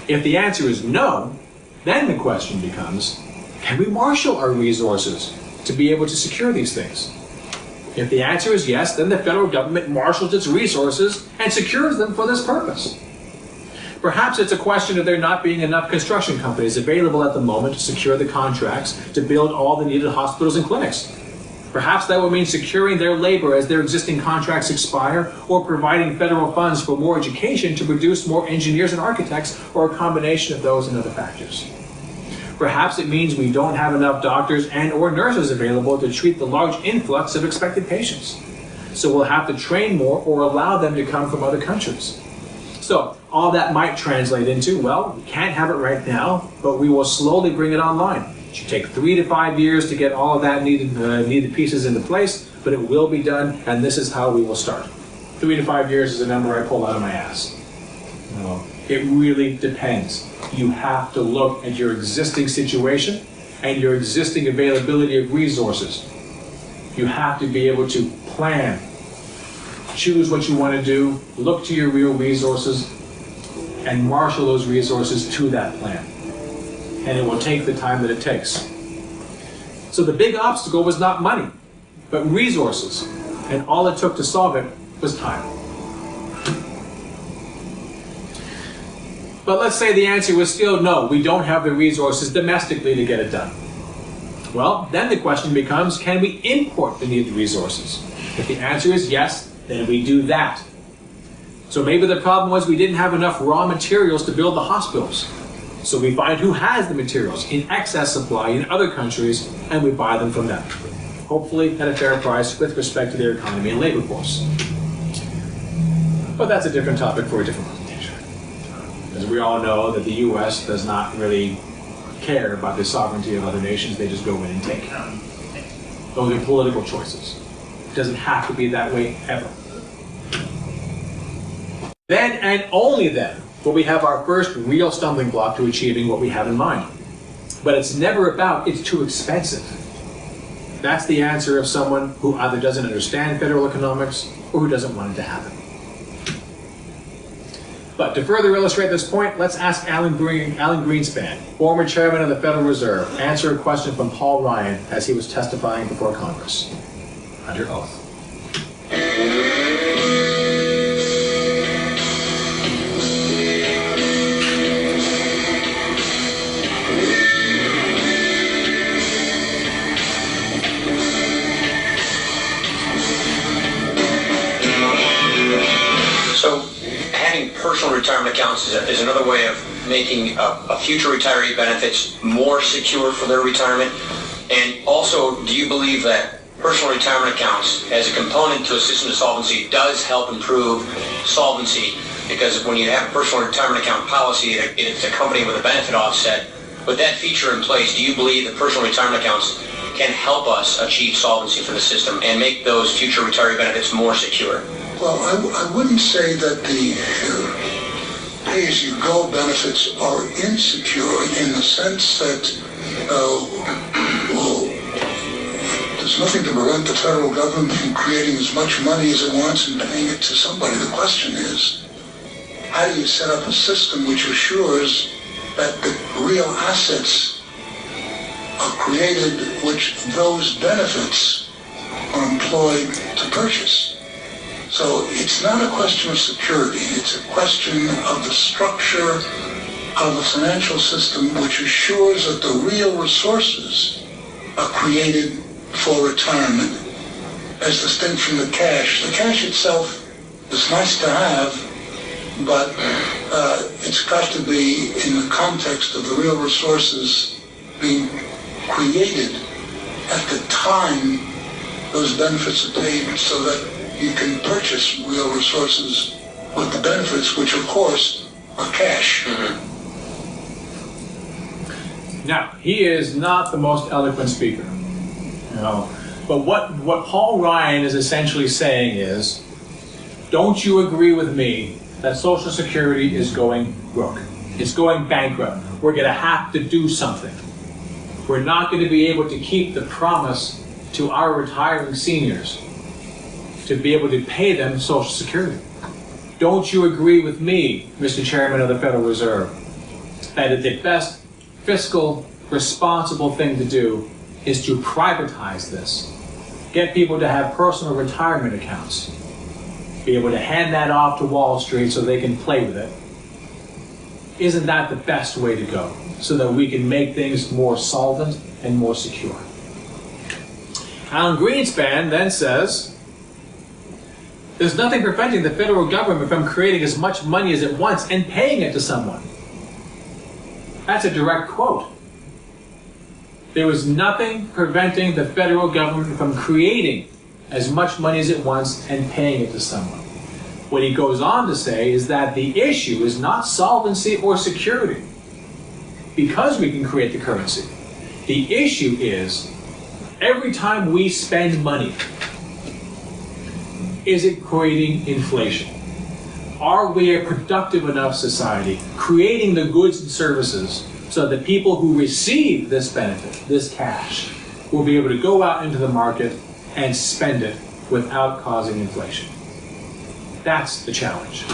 If the answer is no, then the question becomes, can we marshal our resources to be able to secure these things? If the answer is yes, then the federal government marshals its resources and secures them for this purpose. Perhaps it's a question of there not being enough construction companies available at the moment to secure the contracts to build all the needed hospitals and clinics. Perhaps that will mean securing their labor as their existing contracts expire, or providing federal funds for more education to produce more engineers and architects, or a combination of those and other factors. Perhaps it means we don't have enough doctors and or nurses available to treat the large influx of expected patients. So we'll have to train more or allow them to come from other countries. So all that might translate into, well, we can't have it right now, but we will slowly bring it online. It should take 3 to 5 years to get all of that needed pieces into place, but it will be done, and this is how we will start. 3 to 5 years is a number I pull out of my ass. It really depends. You have to look at your existing situation and your existing availability of resources. You have to be able to plan, choose what you want to do, look to your real resources, and marshal those resources to that plan. And it will take the time that it takes. So the big obstacle was not money, but resources. And all it took to solve it was time. But let's say the answer was still no, we don't have the resources domestically to get it done. Well, then the question becomes, can we import the needed resources? If the answer is yes, then we do that. So maybe the problem was we didn't have enough raw materials to build the hospitals. So we find who has the materials in excess supply in other countries, and we buy them from them. hopefully at a fair price with respect to their economy and labor force. But that's a different topic for a different presentation. As we all know that the U.S. does not really care about the sovereignty of other nations, they just go in and take. Those are political choices. It doesn't have to be that way ever. Then and only then will we have our first real stumbling block to achieving what we have in mind. But it's never about it's too expensive. That's the answer of someone who either doesn't understand federal economics or who doesn't want it to happen. But to further illustrate this point, let's ask Alan Greenspan, former chairman of the Federal Reserve, answer a question from Paul Ryan as he was testifying before Congress, under oath. So, having personal retirement accounts is another way of making a future retiree benefits more secure for their retirement. And also, do you believe that personal retirement accounts as a component to a system of solvency does help improve solvency? Because when you have a personal retirement account policy, it's accompanied with a benefit offset. With that feature in place, do you believe that personal retirement accounts can help us achieve solvency for the system and make those future retiree benefits more secure? Well, I wouldn't say that the pay-as-you-go benefits are insecure in the sense that there's nothing to prevent the federal government from creating as much money as it wants and paying it to somebody. The question is, how do you set up a system which assures that the real assets are created which those benefits are employed to purchase? So it's not a question of security, it's a question of the structure of the financial system which assures that the real resources are created for retirement, as distinct from the cash. The cash itself is nice to have, but it's got to be in the context of the real resources being created at the time those benefits are paid, so that you can purchase real resources with the benefits, which of course are cash. Now, he is not the most eloquent speaker, but what Paul Ryan is essentially saying is, don't you agree with me that Social Security is going broke? It's going bankrupt. We're going to have to do something. We're not going to be able to keep the promise to our retiring seniors to be able to pay them Social Security. Don't you agree with me, Mr. Chairman of the Federal Reserve, that the best fiscal, responsible thing to do is to privatize this? Get people to have personal retirement accounts. Be able to hand that off to Wall Street so they can play with it. Isn't that the best way to go? So that we can make things more solvent and more secure. Alan Greenspan then says, there's nothing preventing the federal government from creating as much money as it wants and paying it to someone. That's a direct quote. There was nothing preventing the federal government from creating as much money as it wants and paying it to someone. What he goes on to say is that the issue is not solvency or security, because we can create the currency. The issue is, every time we spend money, is it creating inflation? Are we a productive enough society, creating the goods and services so that people who receive this benefit, this cash, will be able to go out into the market and spend it without causing inflation? That's the challenge.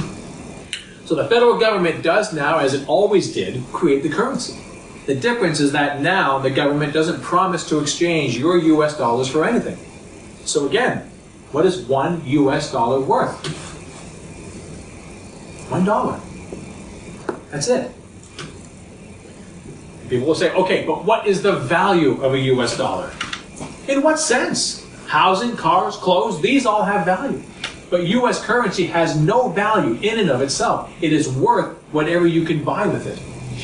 So the federal government does now, as it always did, create the currency. The difference is that now the government doesn't promise to exchange your US dollars for anything. So again, what is $1 US worth? $1. That's it. People will say, okay, but what is the value of a US dollar? In what sense? Housing, cars, clothes, these all have value. But US currency has no value in and of itself. It is worth whatever you can buy with it.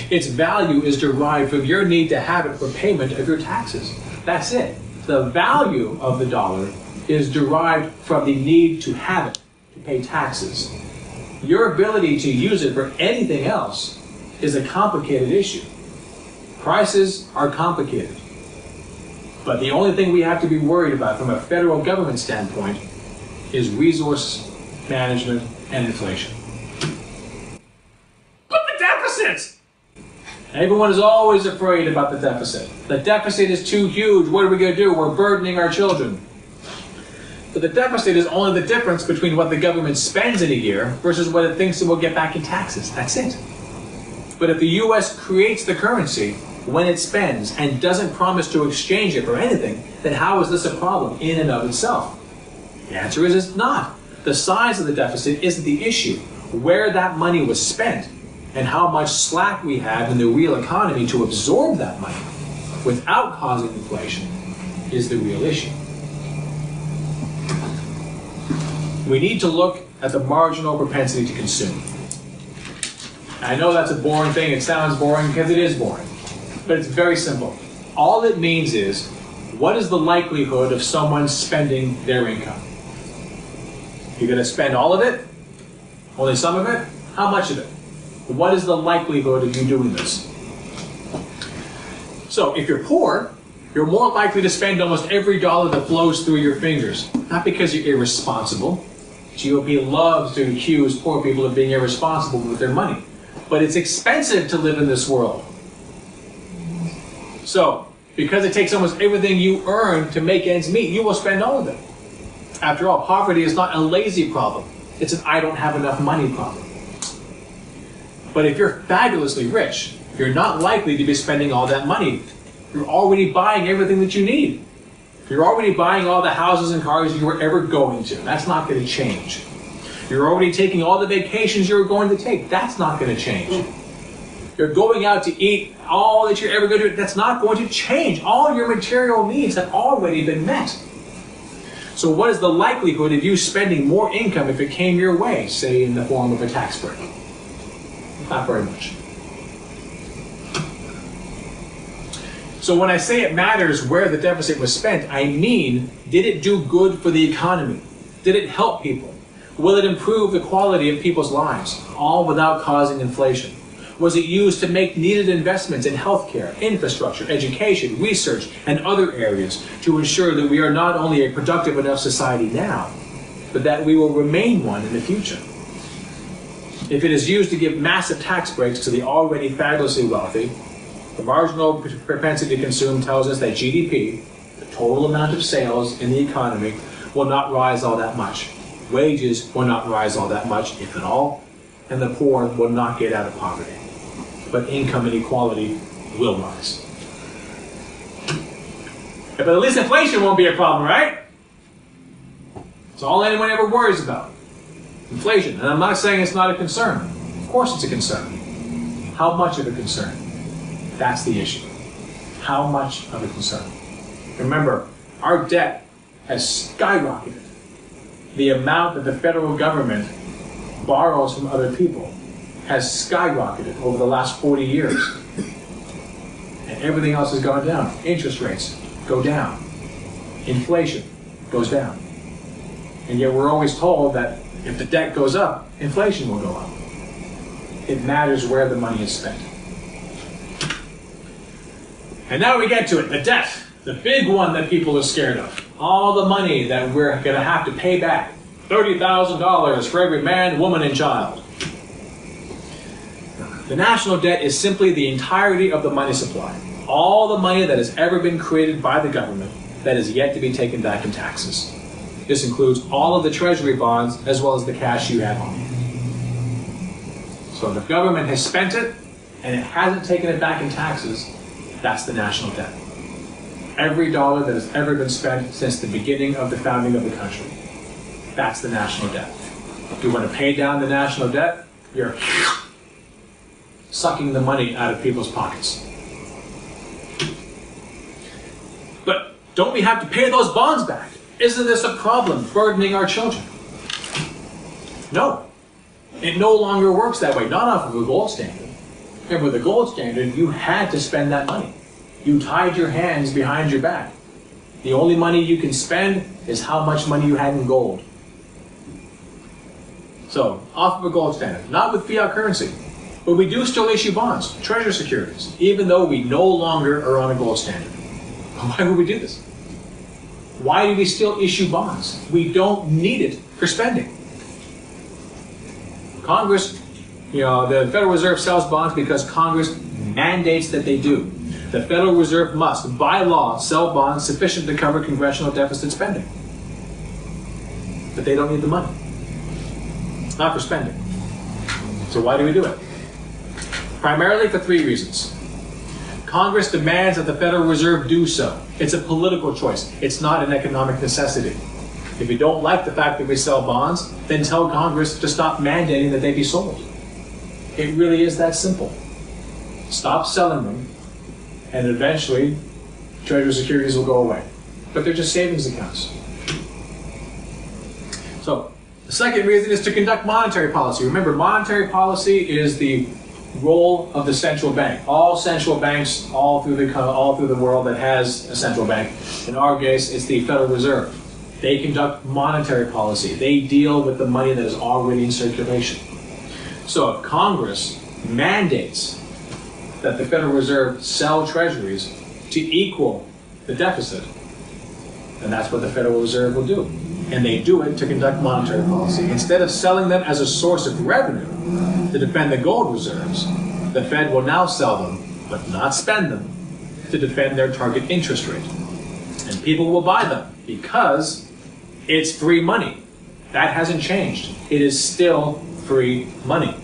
Its value is derived from your need to have it for payment of your taxes. That's it. The value of the dollar is derived from the need to have it, to pay taxes. Your ability to use it for anything else is a complicated issue. Prices are complicated. But the only thing we have to be worried about from a federal government standpoint is resource management and inflation. But the deficit! Everyone is always afraid about the deficit. The deficit is too huge. What are we going to do? We're burdening our children. But the deficit is only the difference between what the government spends in a year versus what it thinks it will get back in taxes. That's it. But if the U.S. creates the currency when it spends and doesn't promise to exchange it for anything, then how is this a problem in and of itself? The answer is it's not. The size of the deficit isn't the issue. Where that money was spent and how much slack we have in the real economy to absorb that money without causing inflation is the real issue. We need to look at the marginal propensity to consume. I know that's a boring thing. It sounds boring because it is boring. But it's very simple. All it means is, what is the likelihood of someone spending their income? You're going to spend all of it? Only some of it? How much of it? What is the likelihood of you doing this? So if you're poor, you're more likely to spend almost every dollar that flows through your fingers. Not because you're irresponsible. GOP loves to accuse poor people of being irresponsible with their money. But it's expensive to live in this world. So, because it takes almost everything you earn to make ends meet, you will spend all of it. After all, poverty is not a lazy problem. It's an I don't have enough money problem. But if you're fabulously rich, you're not likely to be spending all that money. You're already buying everything that you need. You're already buying all the houses and cars you were ever going to. That's not going to change. You're already taking all the vacations you were going to take. That's not going to change. You're going out to eat all that you're ever going to do. That's not going to change. All your material needs have already been met. So what is the likelihood of you spending more income if it came your way, say in the form of a tax break? Not very much. So when I say it matters where the deficit was spent, I mean, did it do good for the economy? Did it help people? Will it improve the quality of people's lives, all without causing inflation? Was it used to make needed investments in healthcare, infrastructure, education, research, and other areas to ensure that we are not only a productive enough society now, but that we will remain one in the future? If it is used to give massive tax breaks to the already fabulously wealthy, the marginal propensity to consume tells us that GDP, the total amount of sales in the economy, will not rise all that much. Wages will not rise all that much, if at all, and the poor will not get out of poverty. But income inequality will rise. But at least inflation won't be a problem, right? It's all anyone ever worries about. Inflation. And I'm not saying it's not a concern. Of course it's a concern. How much of a concern? That's the issue. How much of a concern? Remember, our debt has skyrocketed. The amount that the federal government borrows from other people has skyrocketed over the last 40 years. And everything else has gone down. Interest rates go down. Inflation goes down. And yet we're always told that if the debt goes up, inflation will go up. It matters where the money is spent. And now we get to it, the debt. The big one that people are scared of. All the money that we're going to have to pay back. $30,000 for every man, woman, and child. The national debt is simply the entirety of the money supply. All the money that has ever been created by the government that is yet to be taken back in taxes. This includes all of the treasury bonds as well as the cash you have on you. So if the government has spent it and it hasn't taken it back in taxes, that's the national debt. Every dollar that has ever been spent since the beginning of the founding of the country. That's the national debt. If you want to pay down the national debt, you're sucking the money out of people's pockets. But don't we have to pay those bonds back? Isn't this a problem, burdening our children? No. It no longer works that way, not off of a gold standard. And with a gold standard, you had to spend that money. You tied your hands behind your back. The only money you can spend is how much money you had in gold. So, off of a gold standard, not with fiat currency. But we do still issue bonds, treasury securities, even though we no longer are on a gold standard. Why would we do this? Why do we still issue bonds? We don't need it for spending. Congress, the Federal Reserve sells bonds because Congress mandates that they do. The Federal Reserve must, by law, sell bonds sufficient to cover congressional deficit spending. But they don't need the money. It's not for spending. So why do we do it? Primarily for three reasons. Congress demands that the Federal Reserve do so. It's a political choice. It's not an economic necessity. If you don't like the fact that we sell bonds, then tell Congress to stop mandating that they be sold. It really is that simple. Stop selling them, and eventually treasury securities will go away. But they're just savings accounts. So, the second reason is to conduct monetary policy. Remember, monetary policy is the role of the central bank. All central banks all through the world that has a central bank. In our case, it's the Federal Reserve. They conduct monetary policy. They deal with the money that is already in circulation. So if Congress mandates that the Federal Reserve sell treasuries to equal the deficit, then that's what the Federal Reserve will do. And they do it to conduct monetary policy. Instead of selling them as a source of revenue to defend the gold reserves, the Fed will now sell them, but not spend them, to defend their target interest rate. And people will buy them because it's free money. That hasn't changed. It is still free money.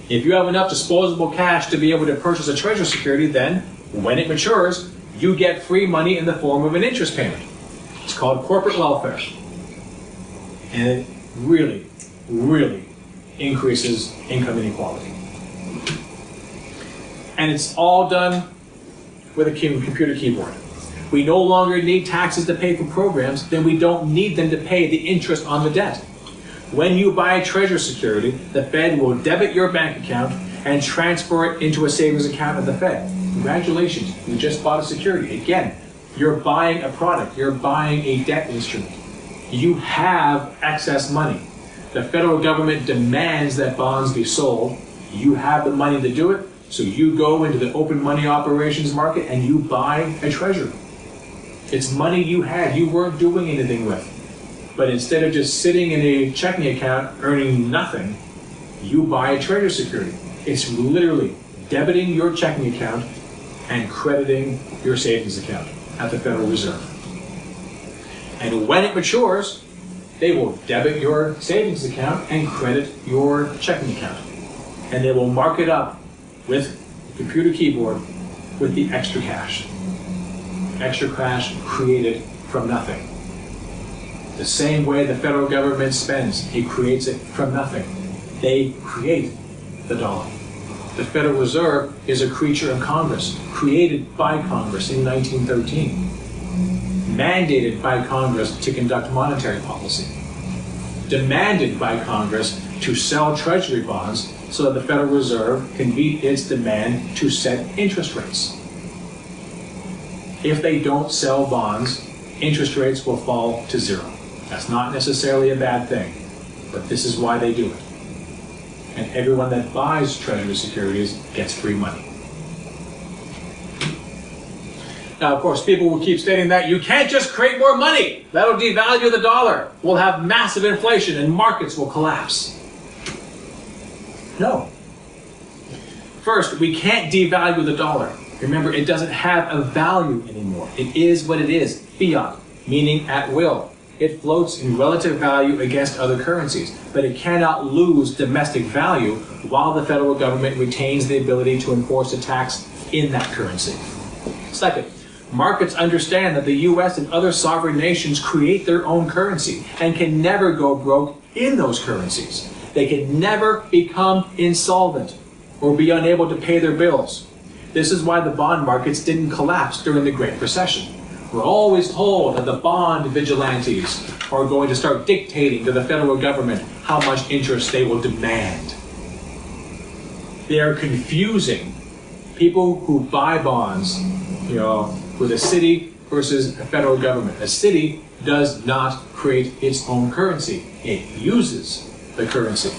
If you have enough disposable cash to be able to purchase a treasury security, then when it matures, you get free money in the form of an interest payment. It's called corporate welfare. And it really, really increases income inequality. And it's all done with a computer keyboard. We no longer need taxes to pay for programs, then we don't need them to pay the interest on the debt. When you buy a treasury security, the Fed will debit your bank account and transfer it into a savings account at the Fed. Congratulations, you just bought a security. Again, you're buying a product, you're buying a debt instrument. You have excess money. The federal government demands that bonds be sold. You have the money to do it, so you go into the open money operations market and you buy a treasury. It's money you had, you weren't doing anything with. But instead of just sitting in a checking account earning nothing, you buy a treasury security. It's literally debiting your checking account and crediting your savings account at the Federal Reserve. And when it matures, they will debit your savings account and credit your checking account. And they will mark it up with the computer keyboard with the extra cash. Extra cash created from nothing. The same way the federal government spends, it creates it from nothing. They create the dollar. The Federal Reserve is a creature of Congress, created by Congress in 1913. Mandated by Congress to conduct monetary policy, demanded by Congress to sell treasury bonds so that the Federal Reserve can meet its demand to set interest rates. If they don't sell bonds, interest rates will fall to zero. That's not necessarily a bad thing, but this is why they do it. And everyone that buys treasury securities gets free money. Now, of course, people will keep stating that you can't just create more money. That'll devalue the dollar. We'll have massive inflation and markets will collapse. No. First, we can't devalue the dollar. Remember, it doesn't have a value anymore. It is what it is, fiat, meaning at will. It floats in relative value against other currencies, but it cannot lose domestic value while the federal government retains the ability to enforce a tax in that currency. Second, markets understand that the U.S. and other sovereign nations create their own currency and can never go broke in those currencies. They can never become insolvent or be unable to pay their bills. This is why the bond markets didn't collapse during the Great Recession. We're always told that the bond vigilantes are going to start dictating to the federal government how much interest they will demand. They are confusing people who buy bonds, with a city versus a federal government. A city does not create its own currency. It uses the currency.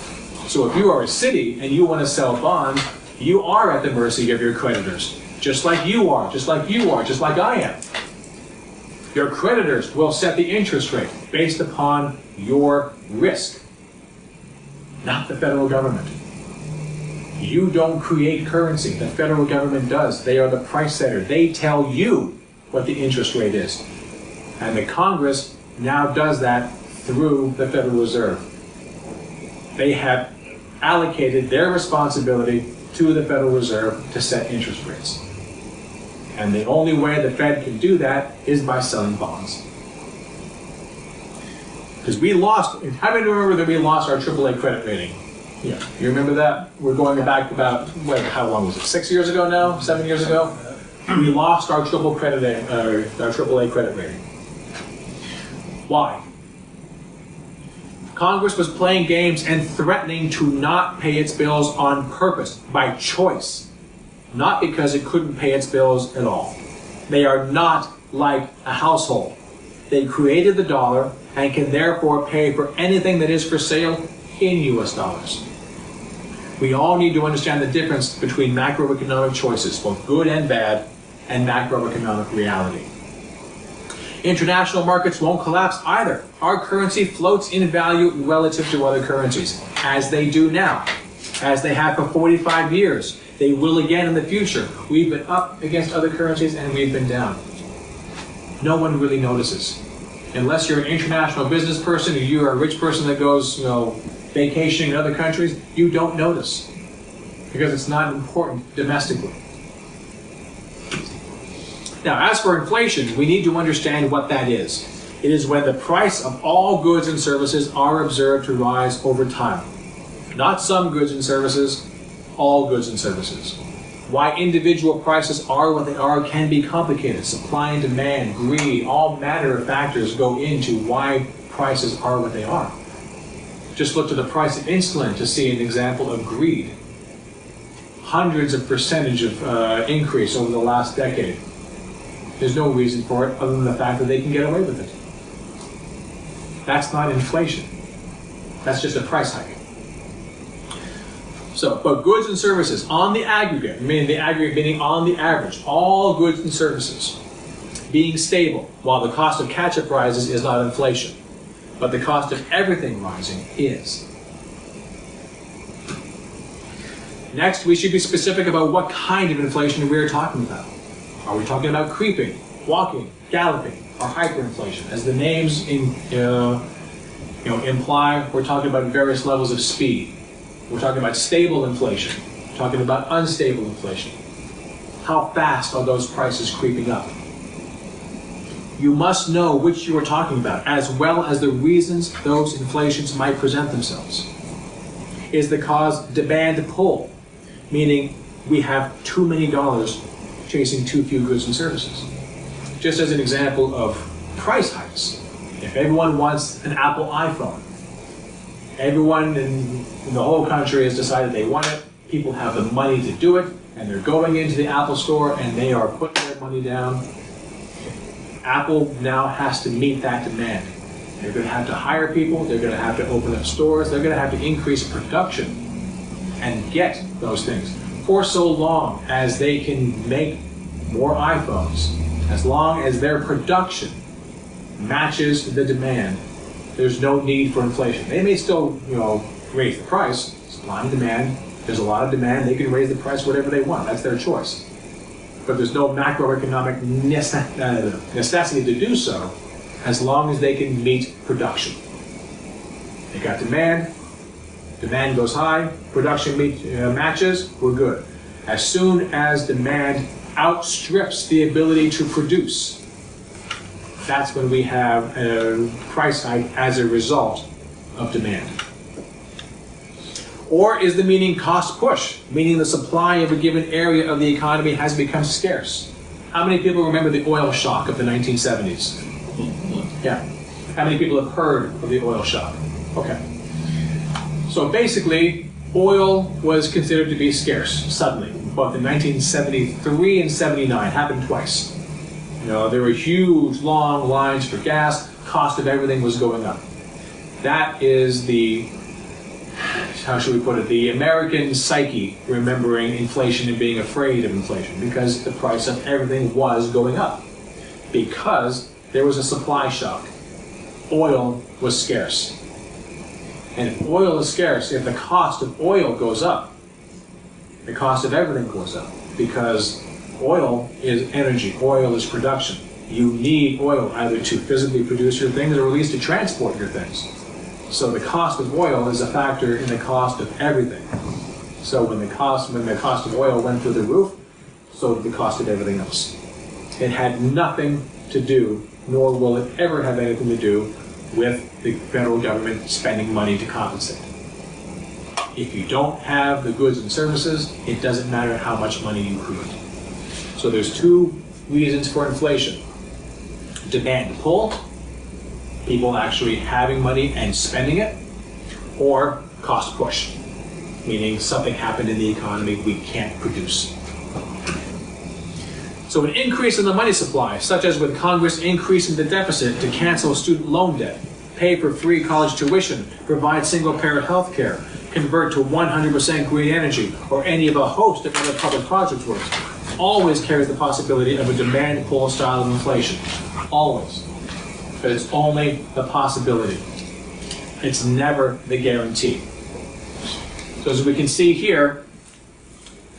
So if you are a city and you want to sell bonds, you are at the mercy of your creditors, just like you are, just like you are, just like I am. Your creditors will set the interest rate based upon your risk, not the federal government. You don't create currency. The federal government does. They are the price setter. They tell you what the interest rate is. And the Congress now does that through the Federal Reserve. They have allocated their responsibility to the Federal Reserve to set interest rates. And the only way the Fed can do that is by selling bonds. Because we lost, how many remember that we lost our AAA credit rating? Yeah, you remember that? We're going back about, how long was it? 6 years ago now? 7 years ago? We lost our AAA credit rating. Why? Congress was playing games and threatening to not pay its bills on purpose, by choice, not because it couldn't pay its bills at all. They are not like a household. They created the dollar and can therefore pay for anything that is for sale in US dollars. We all need to understand the difference between macroeconomic choices, both good and bad, and macroeconomic reality. International markets won't collapse either. Our currency floats in value relative to other currencies, as they do now, as they have for 45 years. They will again in the future. We've been up against other currencies and we've been down. No one really notices. Unless you're an international business person or you're a rich person that goes, vacationing in other countries, you don't notice because it's not important domestically. Now, as for inflation, we need to understand what that is. It is when the price of all goods and services are observed to rise over time. Not some goods and services, all goods and services. Why individual prices are what they are can be complicated. Supply and demand, greed, all manner of factors go into why prices are what they are. Just look to the price of insulin to see an example of greed. Hundreds of percentage of increase over the last decade. There's no reason for it other than the fact that they can get away with it. That's not inflation. That's just a price hike. So, but goods and services on the aggregate, meaning on the average, all goods and services being stable, while the cost of catch-up rises is not inflation, but the cost of everything rising is. Next, we should be specific about what kind of inflation we are talking about. Are we talking about creeping, walking, galloping, or hyperinflation? As the names imply, we're talking about various levels of speed. We're talking about stable inflation. We're talking about unstable inflation. How fast are those prices creeping up? You must know which you are talking about, as well as the reasons those inflations might present themselves. Is the cause demand pull, meaning we have too many dollars chasing too few goods and services? Just as an example of price hikes, if everyone wants an Apple iPhone, everyone in the whole country has decided they want it, people have the money to do it, and they're going into the Apple store and they are putting their money down, Apple now has to meet that demand. They're going to have to hire people, they're going to have to open up stores, they're going to have to increase production and get those things. For so long as they can make more iPhones, as long as their production matches the demand, there's no need for inflation. They may still, raise the price, supply and demand. There's a lot of demand, they can raise the price whatever they want, that's their choice. But there's no macroeconomic necessity to do so as long as they can meet production. They got demand goes high, production matches, we're good. As soon as demand outstrips the ability to produce, that's when we have a price hike as a result of demand. Or is the meaning cost push, meaning the supply of a given area of the economy has become scarce? How many people remember the oil shock of the 1970s? Yeah. How many people have heard of the oil shock? Okay. So basically, oil was considered to be scarce suddenly, both in 1973 and 79, happened twice. There were huge, long lines for gas. Cost of everything was going up. That is the, how should we put it, the American psyche remembering inflation and being afraid of inflation, because the price of everything was going up. Because there was a supply shock. Oil was scarce. And if oil is scarce, if the cost of oil goes up, the cost of everything goes up. Because oil is energy, oil is production. You need oil either to physically produce your things or at least to transport your things. So the cost of oil is a factor in the cost of everything. So when the cost of oil went through the roof, so did the cost of everything else. It had nothing to do, nor will it ever have anything to do, with the federal government spending money to compensate. If you don't have the goods and services, it doesn't matter how much money you create. So there's two reasons for inflation. Demand pull, people actually having money and spending it, or cost push, meaning something happened in the economy we can't produce. So an increase in the money supply, such as with Congress increasing the deficit to cancel student loan debt, pay for free college tuition, provide single-parent health care, convert to 100% green energy, or any of a host of other public project works, always carries the possibility of a demand pull style of inflation. Always. But it's only the possibility. It's never the guarantee. So as we can see here,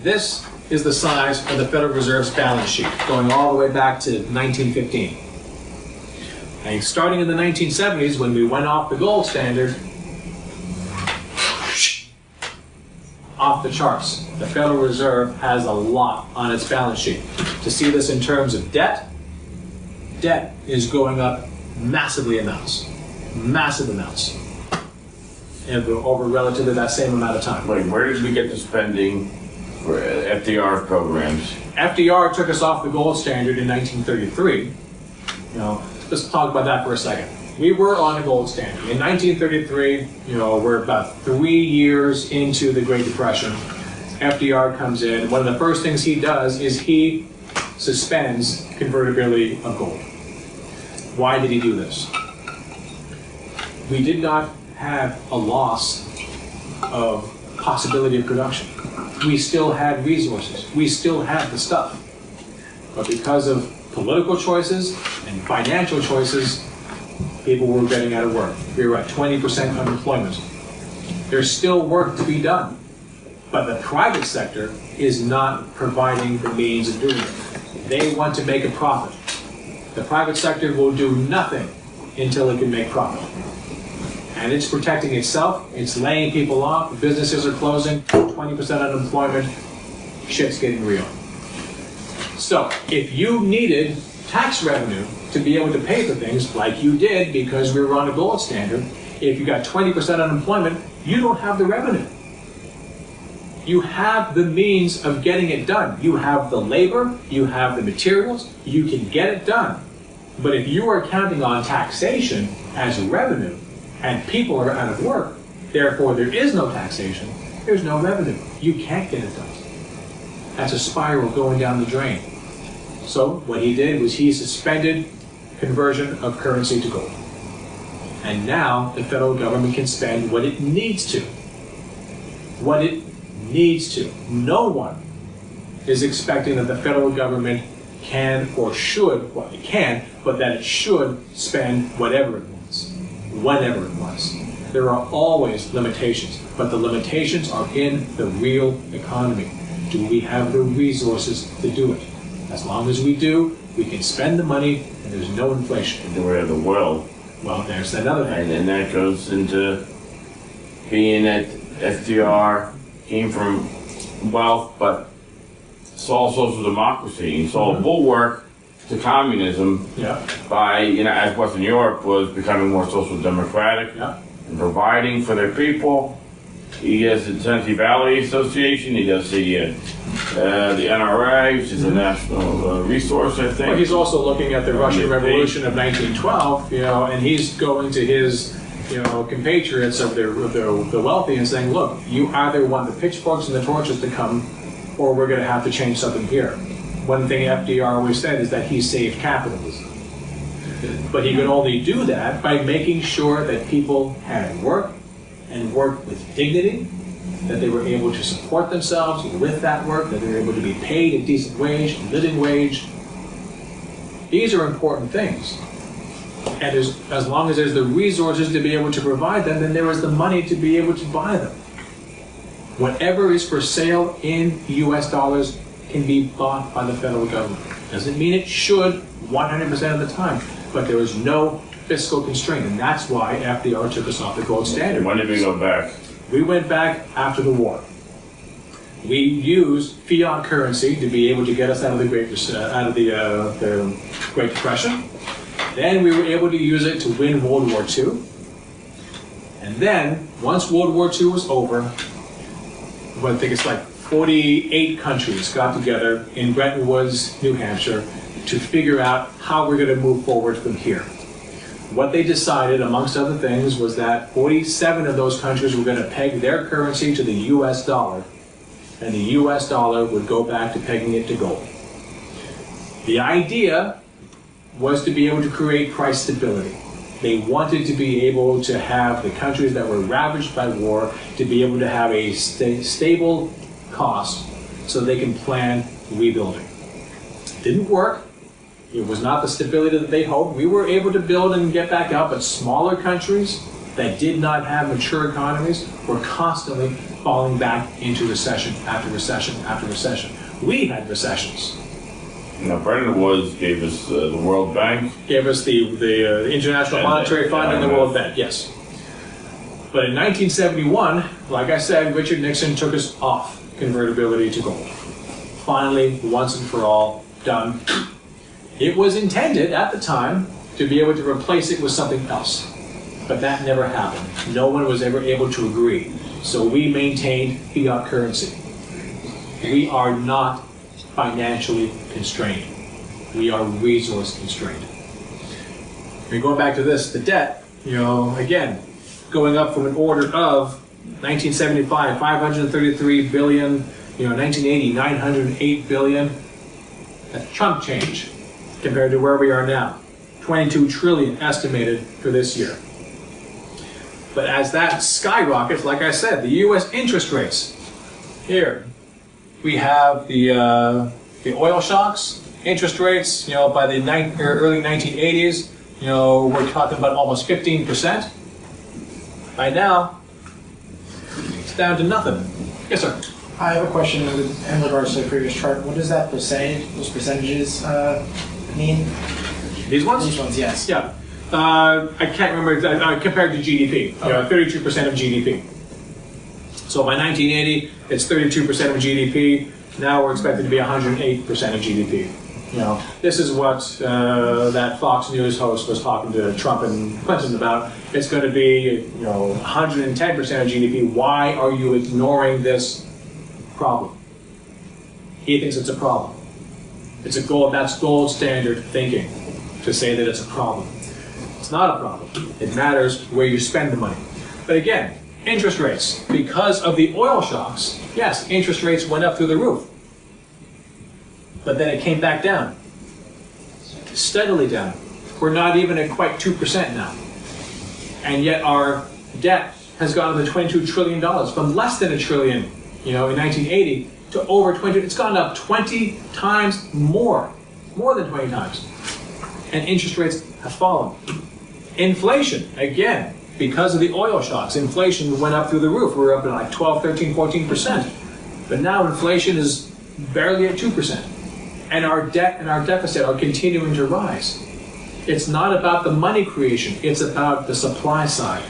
this is the size of the Federal Reserve's balance sheet, going all the way back to 1915. And starting in the 1970s, when we went off the gold standard, off the charts. The Federal Reserve has a lot on its balance sheet. To see this in terms of debt, debt is going up massive amounts, and over relatively that same amount of time. Wait, where did we get the spending for FDR programs? FDR took us off the gold standard in 1933. Let's talk about that for a second. We were on a gold standard. In 1933, we're about 3 years into the Great Depression. FDR comes in. One of the first things he does is he suspends convertibility of gold. Why did he do this? We did not have a loss of possibility of production. We still had resources. We still had the stuff. But because of political choices and financial choices, people were getting out of work. We were at 20% unemployment. There's still work to be done. But the private sector is not providing the means of doing it. They want to make a profit. The private sector will do nothing until it can make profit. And it's protecting itself, it's laying people off, businesses are closing, 20% unemployment, shit's getting real. So, if you needed tax revenue to be able to pay for things like you did because we were on a gold standard, if you got 20% unemployment, you don't have the revenue. You have the means of getting it done. You have the labor, you have the materials, you can get it done. But if you are counting on taxation as revenue, and people are out of work, therefore there is no taxation, there's no revenue. You can't get it done. That's a spiral going down the drain. So what he did was he suspended conversion of currency to gold. And now the federal government can spend what it needs to. What it needs to. No one is expecting that the federal government can or should, well it can, but that it should spend whatever it wants, whenever it wants. There are always limitations, but the limitations are in the real economy. Do we have the resources to do it? As long as we do, we can spend the money and there's no inflation. The way of the world. Well, there's another thing. And then that goes into being that FDR came from wealth, but saw social democracy and saw a bulwark to communism by, as Western Europe was becoming more social democratic and providing for their people. He has the Tennessee Valley Association, he does the NRA, which is a national resource, I think. Well, he's also looking at the Russian Revolution of 1912, and he's going to his, compatriots of the wealthy and saying, look, you either want the pitchforks and the torches to come, or we're going to have to change something here. one thing FDR always said is that he saved capitalism. But he could only do that by making sure that people had work and work with dignity, that they were able to support themselves with that work, that they were able to be paid a decent wage, a living wage. These are important things. And as long as there's the resources to be able to provide them, then there is the money to be able to buy them. Whatever is for sale in US dollars can be bought by the federal government. Doesn't mean it should 100% of the time, but there is no fiscal constraint, and that's why FDR took us off the gold standard. When did we go back? We went back after the war. We used fiat currency to be able to get us out of the Great Depression. Then we were able to use it to win World War II. And then, once World War II was over, I think it's like 48 countries got together in Bretton Woods, New Hampshire, to figure out how we're going to move forward from here. What they decided, amongst other things, was that 47 of those countries were going to peg their currency to the US dollar, and the US dollar would go back to pegging it to gold. The idea was to be able to create price stability. They wanted to be able to have the countries that were ravaged by war to be able to have a stable cost so they can plan rebuilding. Didn't work. It was not the stability that they hoped. We were able to build and get back up, but smaller countries that did not have mature economies were constantly falling back into recession after recession after recession. We had recessions. Now, Bretton Woods gave us the World Bank. Gave us the International Monetary Fund and the World Bank, yes. But in 1971, like I said, Richard Nixon took us off convertibility to gold. Finally, once and for all, done. It was intended at the time to be able to replace it with something else. But that never happened. No one was ever able to agree. So we maintained fiat currency. We are not financially constrained. We are resource constrained. And going back to this, the debt, again, going up from an order of 1975, 533 billion, 1980, 908 billion. That's chunk change compared to where we are now. 22 trillion estimated for this year. But as that skyrockets, like I said, the U.S. interest rates. Here, we have the oil shocks, interest rates, by the early 1980s, we're talking about almost 15%. By now, it's down to nothing. Yes, sir. I have a question in regards to the previous chart. What does that those percentages mean? These ones? These ones, yes. Yeah. I can't remember, compared to GDP, 32% of GDP. So by 1980, it's 32% of GDP. Now we're expected to be 108% of GDP. This is what that Fox News host was talking to Trump and Clinton about. It's going to be, 110% of GDP. Why are you ignoring this problem? He thinks it's a problem. It's a gold. That's gold standard thinking to say that it's a problem. It's not a problem. It matters where you spend the money. But again, interest rates. Because of the oil shocks, yes, interest rates went up through the roof. But then it came back down. Steadily down. We're not even at quite 2% now. And yet our debt has gone up to $22 trillion, from less than $1 trillion, in 1980, to over 20. It's gone up 20 times more than 20 times. And interest rates have fallen. Inflation, again, because of the oil shocks, inflation went up through the roof. We were up at like 12, 13, 14%. But now inflation is barely at 2%. And our debt and our deficit are continuing to rise. It's not about the money creation, it's about the supply side.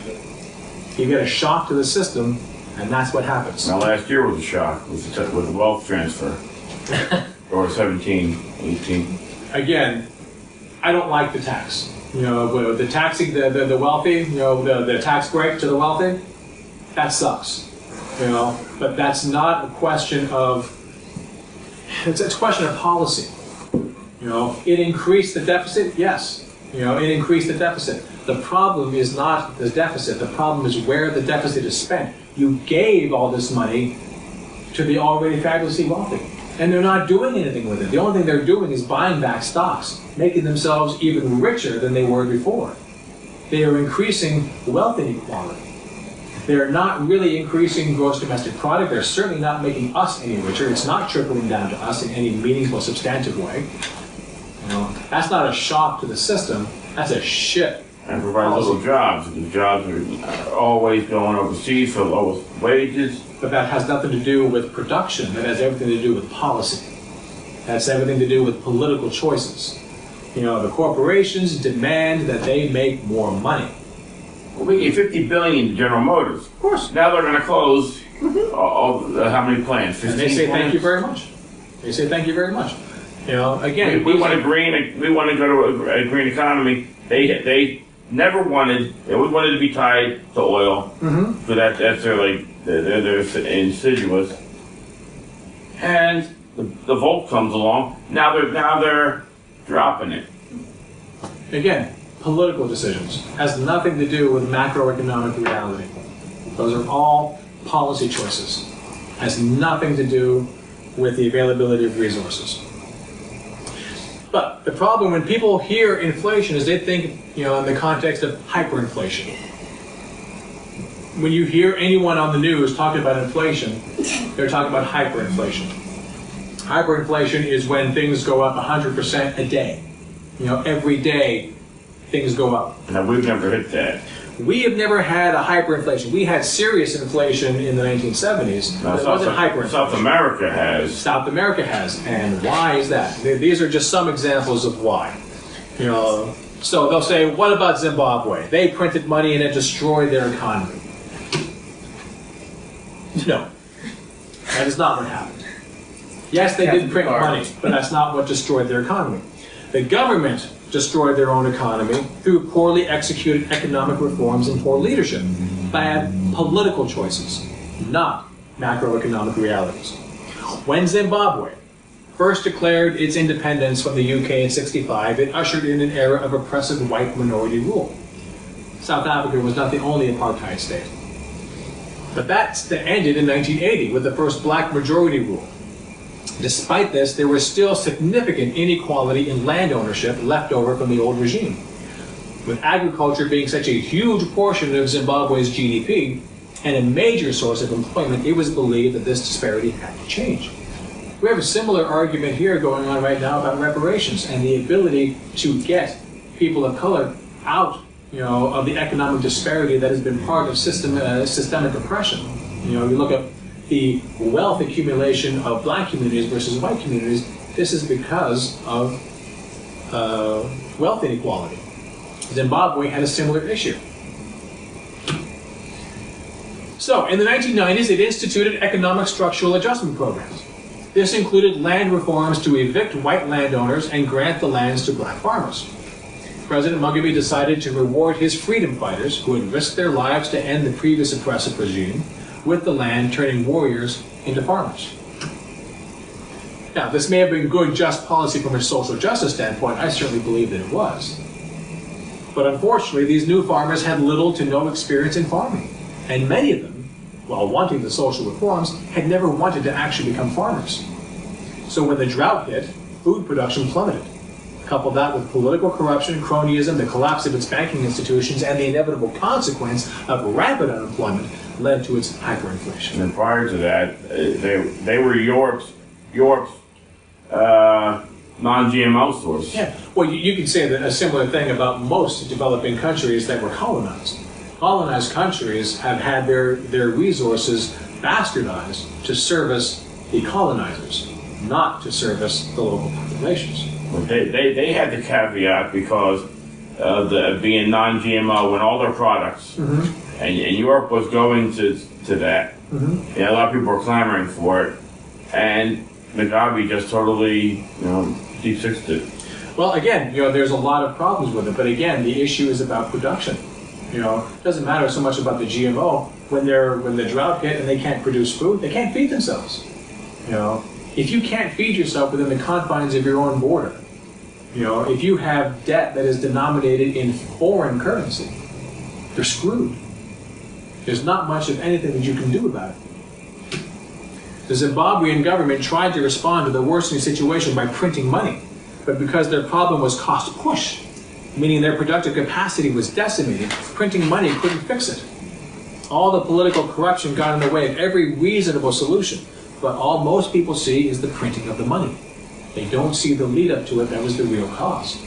You get a shock to the system, and that's what happens. Now last year was a shock with the wealth transfer. Or 17, 18. Again, I don't like the tax. The taxing the wealthy, the tax break to the wealthy, that sucks. But that's not a question of, it's a question of policy. It increased the deficit, yes. It increased the deficit. The problem is not the deficit. The problem is where the deficit is spent. You gave all this money to the already fabulously wealthy. And they're not doing anything with it. The only thing they're doing is buying back stocks, making themselves even richer than they were before. They are increasing wealth inequality. They're not really increasing gross domestic product. They're certainly not making us any richer. It's not trickling down to us in any meaningful, substantive way. That's not a shock to the system. That's a shit. And provide little jobs. The jobs are always going overseas for lowest wages. But that has nothing to do with production. That has everything to do with policy. That's everything to do with political choices. The corporations demand that they make more money. Well, we gave $50 billion to General Motors. Of course. Now they're going to close how many plants? 15 and they say plants? thank you very much. They say thank you very much. Again, we want we want to go to a green economy. They never wanted. They always wanted to be tied to oil. So that's they're insidious. And the Volt comes along. Now they're dropping it. Again, political decisions has nothing to do with macroeconomic reality. Those are all policy choices. Has nothing to do with the availability of resources. But the problem when people hear inflation is they think, in the context of hyperinflation. When you hear anyone on the news talking about inflation, they're talking about hyperinflation. Hyperinflation is when things go up 100% a day. Every day things go up. Now, we've never hit that. We have never had a hyperinflation. We had serious inflation in the 1970s, but it wasn't hyperinflation. South America has. South America has. And why is that? These are just some examples of why. So they'll say, what about Zimbabwe? They printed money and it destroyed their economy. No. That is not what happened. Yes, they did print money, but that's not what destroyed their economy. The government destroyed their own economy through poorly executed economic reforms and poor leadership. Bad political choices, not macroeconomic realities. When Zimbabwe first declared its independence from the UK in '65, it ushered in an era of oppressive white minority rule. South Africa was not the only apartheid state. But that ended in 1980 with the first black majority rule. Despite this, there was still significant inequality in land ownership left over from the old regime. With agriculture being such a huge portion of Zimbabwe's GDP and a major source of employment, it was believed that this disparity had to change. We have a similar argument here going on right now about reparations and the ability to get people of color out, of the economic disparity that has been part of systemic oppression. You look at the wealth accumulation of black communities versus white communities. This is because of wealth inequality. Zimbabwe had a similar issue. So, in the 1990s, it instituted economic structural adjustment programs. This included land reforms to evict white landowners and grant the lands to black farmers. President Mugabe decided to reward his freedom fighters who had risked their lives to end the previous oppressive regime with the land, turning warriors into farmers. Now, this may have been good, just policy from a social justice standpoint. I certainly believe that it was. But unfortunately, these new farmers had little to no experience in farming. And many of them, while wanting the social reforms, had never wanted to actually become farmers. So when the drought hit, food production plummeted. Couple that with political corruption, cronyism, the collapse of its banking institutions, and the inevitable consequence of rapid unemployment led to its hyperinflation. And then prior to that, they were Europe's non-GMO source. Yeah, well, you could say that a similar thing about most developing countries that were colonized. Colonized countries have had their resources bastardized to service the colonizers, not to service the local populations. They had the caveat because of being non-GMO in all their products. And Europe was going to that. Yeah, a lot of people were clamoring for it, and Mugabe just totally, de-fixed it. Well, again, there's a lot of problems with it, but again, the issue is about production. It doesn't matter so much about the GMO. When the drought hit and they can't produce food, they can't feed themselves. If you can't feed yourself within the confines of your own border, if you have debt that is denominated in foreign currency, you're screwed. There's not much of anything that you can do about it. The Zimbabwean government tried to respond to the worsening situation by printing money, but because their problem was cost push, meaning their productive capacity was decimated, printing money couldn't fix it. All the political corruption got in the way of every reasonable solution, but all most people see is the printing of the money. They don't see the lead up to it that was the real cause.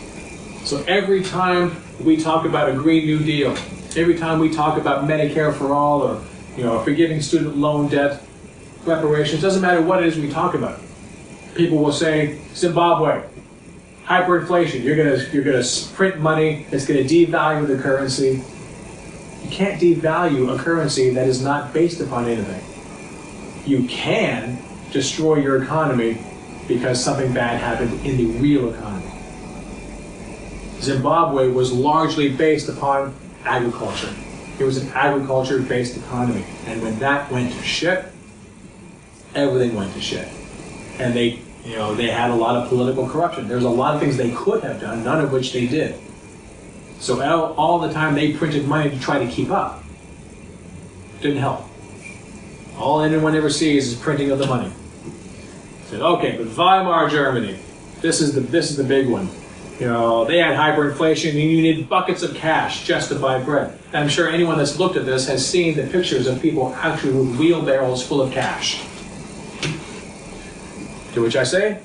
So every time we talk about a Green New Deal, every time we talk about Medicare for all, or forgiving student loan debt, reparations, doesn't matter what it is we talk about. People will say, Zimbabwe, hyperinflation, you're gonna print money, it's gonna devalue the currency. You can't devalue a currency that is not based upon anything. You can destroy your economy because something bad happened in the real economy. Zimbabwe was largely based upon agriculture. It was an agriculture-based economy. And when that went to shit, everything went to shit. And they had a lot of political corruption. There was a lot of things they could have done, none of which they did. So all the time they printed money to try to keep up. Didn't help. All anyone ever sees is printing of the money. Said, okay, but Weimar Germany, this is the big one. They had hyperinflation and you needed buckets of cash just to buy bread. And I'm sure anyone that's looked at this has seen the pictures of people actually with wheelbarrows full of cash. To which I say,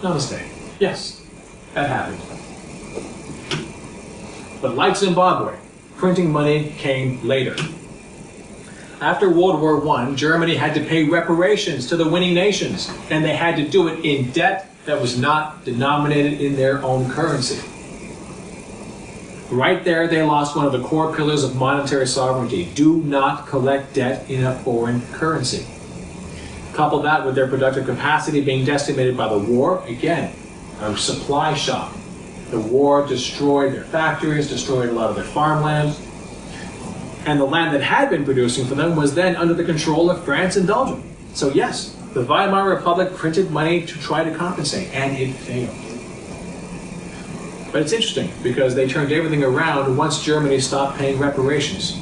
namaste. Yes, that happened. But like Zimbabwe, printing money came later. After World War I, Germany had to pay reparations to the winning nations, and they had to do it in debt that was not denominated in their own currency. Right there, they lost one of the core pillars of monetary sovereignty. Do not collect debt in a foreign currency. Couple that with their productive capacity being decimated by the war, again, a supply shock. The war destroyed their factories, destroyed a lot of their farmland, and the land that had been producing for them was then under the control of France and Belgium. So yes, the Weimar Republic printed money to try to compensate, and it failed. But it's interesting, because they turned everything around once Germany stopped paying reparations.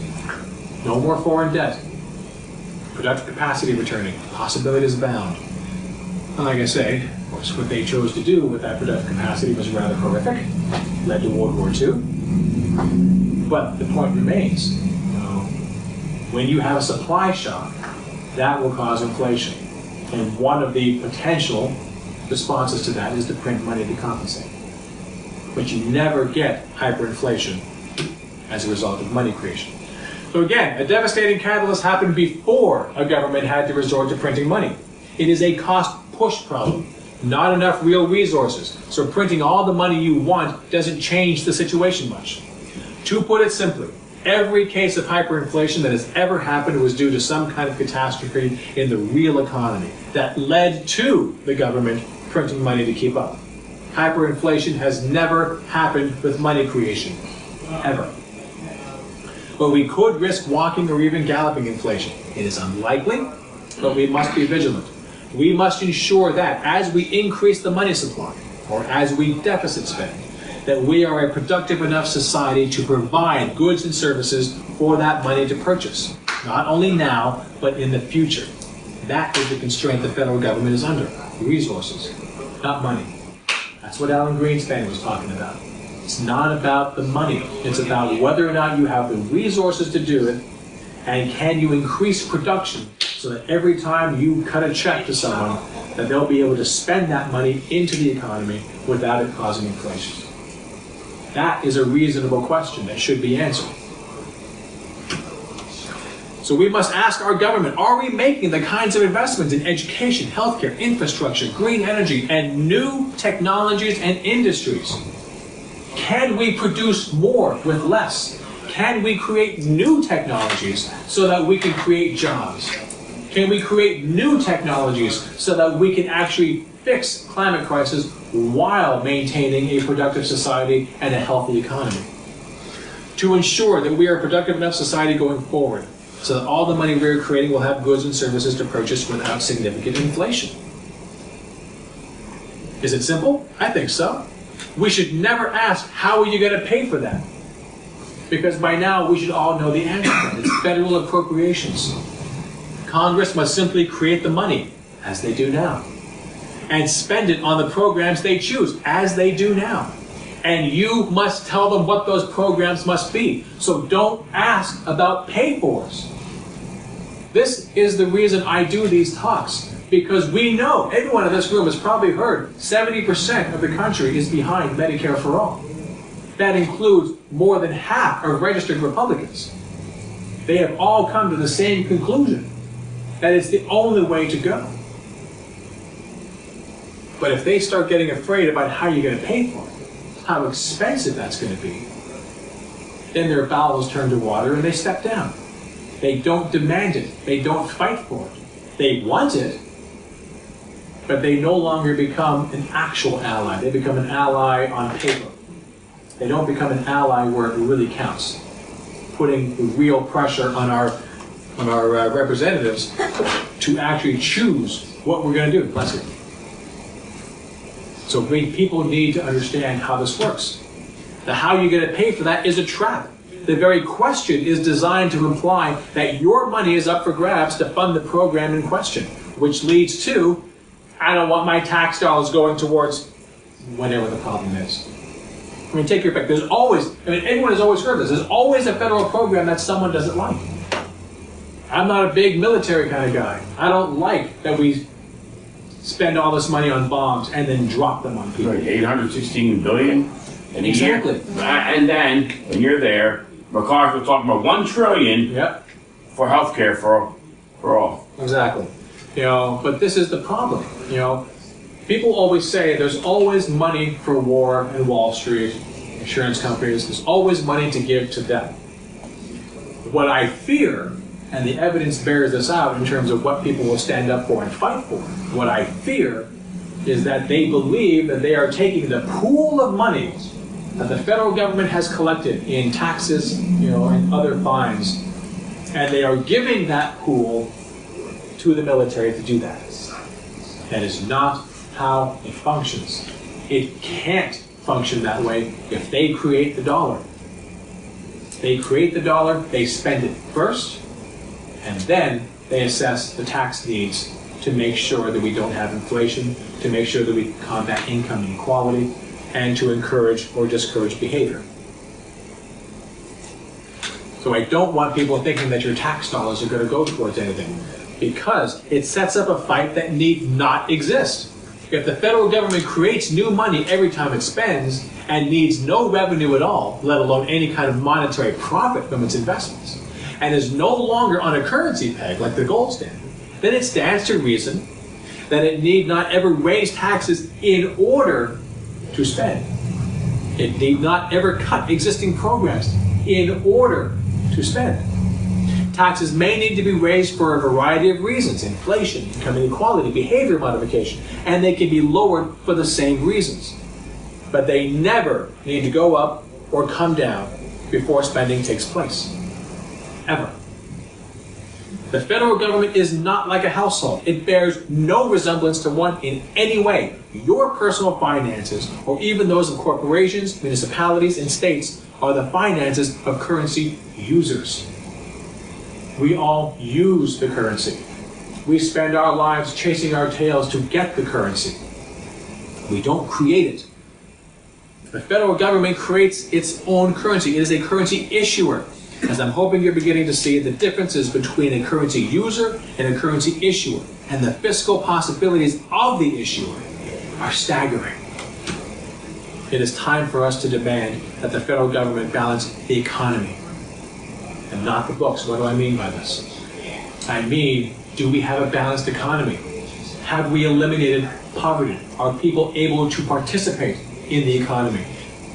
No more foreign debt. Productive capacity returning. Possibilities abound. And like I say, of course, what they chose to do with that productive capacity was rather horrific. Led to World War II. But the point remains, when you have a supply shock, that will cause inflation. And one of the potential responses to that is to print money to compensate. But you never get hyperinflation as a result of money creation. So again, a devastating catalyst happened before a government had to resort to printing money. It is a cost push problem, not enough real resources. So printing all the money you want doesn't change the situation much. To put it simply, every case of hyperinflation that has ever happened was due to some kind of catastrophe in the real economy that led to the government printing money to keep up. Hyperinflation has never happened with money creation, ever. But we could risk walking or even galloping inflation. It is unlikely, but we must be vigilant. We must ensure that as we increase the money supply, or as we deficit spend, that we are a productive enough society to provide goods and services for that money to purchase. Not only now, but in the future. That is the constraint the federal government is under. Resources, not money. That's what Alan Greenspan was talking about. It's not about the money. It's about whether or not you have the resources to do it, and can you increase production so that every time you cut a check to someone, that they'll be able to spend that money into the economy without it causing inflation. That is a reasonable question that should be answered. So we must ask our government, are we making the kinds of investments in education, healthcare, infrastructure, green energy, and new technologies and industries? Can we produce more with less? Can we create new technologies so that we can create jobs? Can we create new technologies so that we can actually fix climate crisis while maintaining a productive society and a healthy economy? To ensure that we are a productive enough society going forward, so that all the money we're creating will have goods and services to purchase without significant inflation. Is it simple? I think so. We should never ask, how are you going to pay for that? Because by now we should all know the answer. It's federal appropriations. Congress must simply create the money as they do now, and spend it on the programs they choose, as they do now. And you must tell them what those programs must be. So don't ask about pay-fors. This is the reason I do these talks, because we know, everyone in this room has probably heard, 70% of the country is behind Medicare for All. That includes more than half of registered Republicans. They have all come to the same conclusion, that it's the only way to go. But if they start getting afraid about how you're going to pay for it, how expensive that's going to be, then their bowels turn to water and they step down. They don't demand it. They don't fight for it. They want it, but they no longer become an actual ally. They become an ally on paper. They don't become an ally where it really counts, putting the real pressure on our representatives to actually choose what we're going to do. Bless you. So people need to understand how this works. The how you're going to pay for that is a trap. The very question is designed to imply that your money is up for grabs to fund the program in question, which leads to, I don't want my tax dollars going towards whatever the problem is. I mean, take your pick. There's always, everyone has always heard this, there's always a federal program that someone doesn't like. I'm not a big military kind of guy. I don't like that we spend all this money on bombs and then drop them on people. Right, $816 billion in a Exactly. year. And then, when you're there, McCarthy was talking about $1 trillion for healthcare for all. Exactly. But this is the problem. People always say there's always money for war and Wall Street, insurance companies. There's always money to give to them. What I fear, and the evidence bears this out in terms of what people will stand up for and fight for, what I fear is that they believe that they are taking the pool of money that the federal government has collected in taxes, and other fines, and they are giving that pool to the military to do that. That is not how it functions. It can't function that way if they create the dollar. They create the dollar, they spend it first, and then they assess the tax needs to make sure that we don't have inflation, to make sure that we combat income inequality, and to encourage or discourage behavior. So I don't want people thinking that your tax dollars are going to go towards anything, because it sets up a fight that need not exist. If the federal government creates new money every time it spends and needs no revenue at all, let alone any kind of monetary profit from its investments, and is no longer on a currency peg like the gold standard, then it stands to reason that it need not ever raise taxes in order to spend. It need not ever cut existing programs in order to spend. Taxes may need to be raised for a variety of reasons: inflation, income inequality, behavior modification, and they can be lowered for the same reasons. But they never need to go up or come down before spending takes place. Ever. The federal government is not like a household. It bears no resemblance to one in any way. Your personal finances, or even those of corporations, municipalities, and states, are the finances of currency users. We all use the currency. We spend our lives chasing our tails to get the currency. We don't create it. The federal government creates its own currency. It is a currency issuer. As I'm hoping you're beginning to see, the differences between a currency user and a currency issuer, and the fiscal possibilities of the issuer, are staggering. It is time for us to demand that the federal government balance the economy and not the books. What do I mean by this? I mean, do we have a balanced economy? Have we eliminated poverty? Are people able to participate in the economy?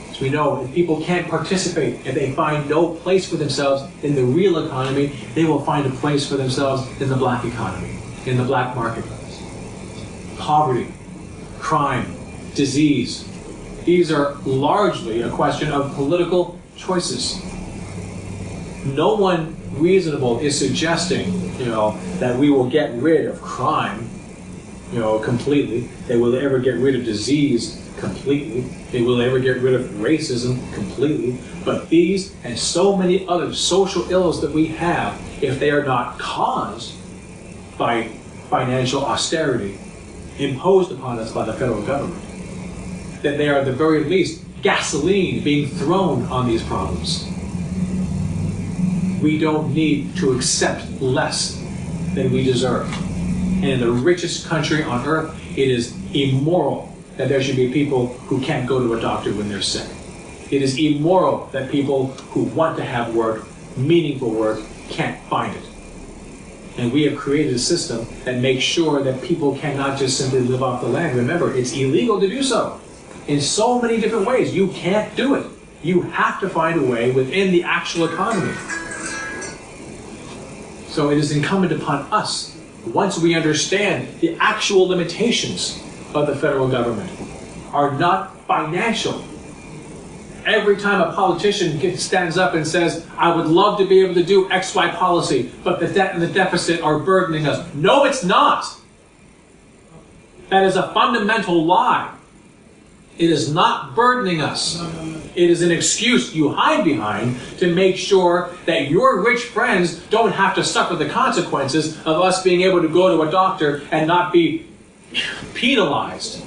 As we know, if people can't participate, if they find no place for themselves in the real economy, they will find a place for themselves in the black economy, in the black market. Poverty, crime, disease, these are largely a question of political choices. No one reasonable is suggesting, that we will get rid of crime, completely. They will ever get rid of disease completely. They will ever get rid of racism completely. But these and so many other social ills that we have, if they are not caused by financial austerity imposed upon us by the federal government, that they are at the very least gasoline being thrown on these problems. We don't need to accept less than we deserve. And in the richest country on earth, it is immoral that there should be people who can't go to a doctor when they're sick. It is immoral that people who want to have work, meaningful work, can't find it. And we have created a system that makes sure that people cannot just simply live off the land. Remember, it's illegal to do so in so many different ways. You can't do it. You have to find a way within the actual economy. So it is incumbent upon us, once we understand the actual limitations of the federal government are not financial. Every time a politician stands up and says, I would love to be able to do XY policy, but the debt and the deficit are burdening us. No, it's not. That is a fundamental lie. It is not burdening us. It is an excuse you hide behind to make sure that your rich friends don't have to suffer the consequences of us being able to go to a doctor and not be penalized.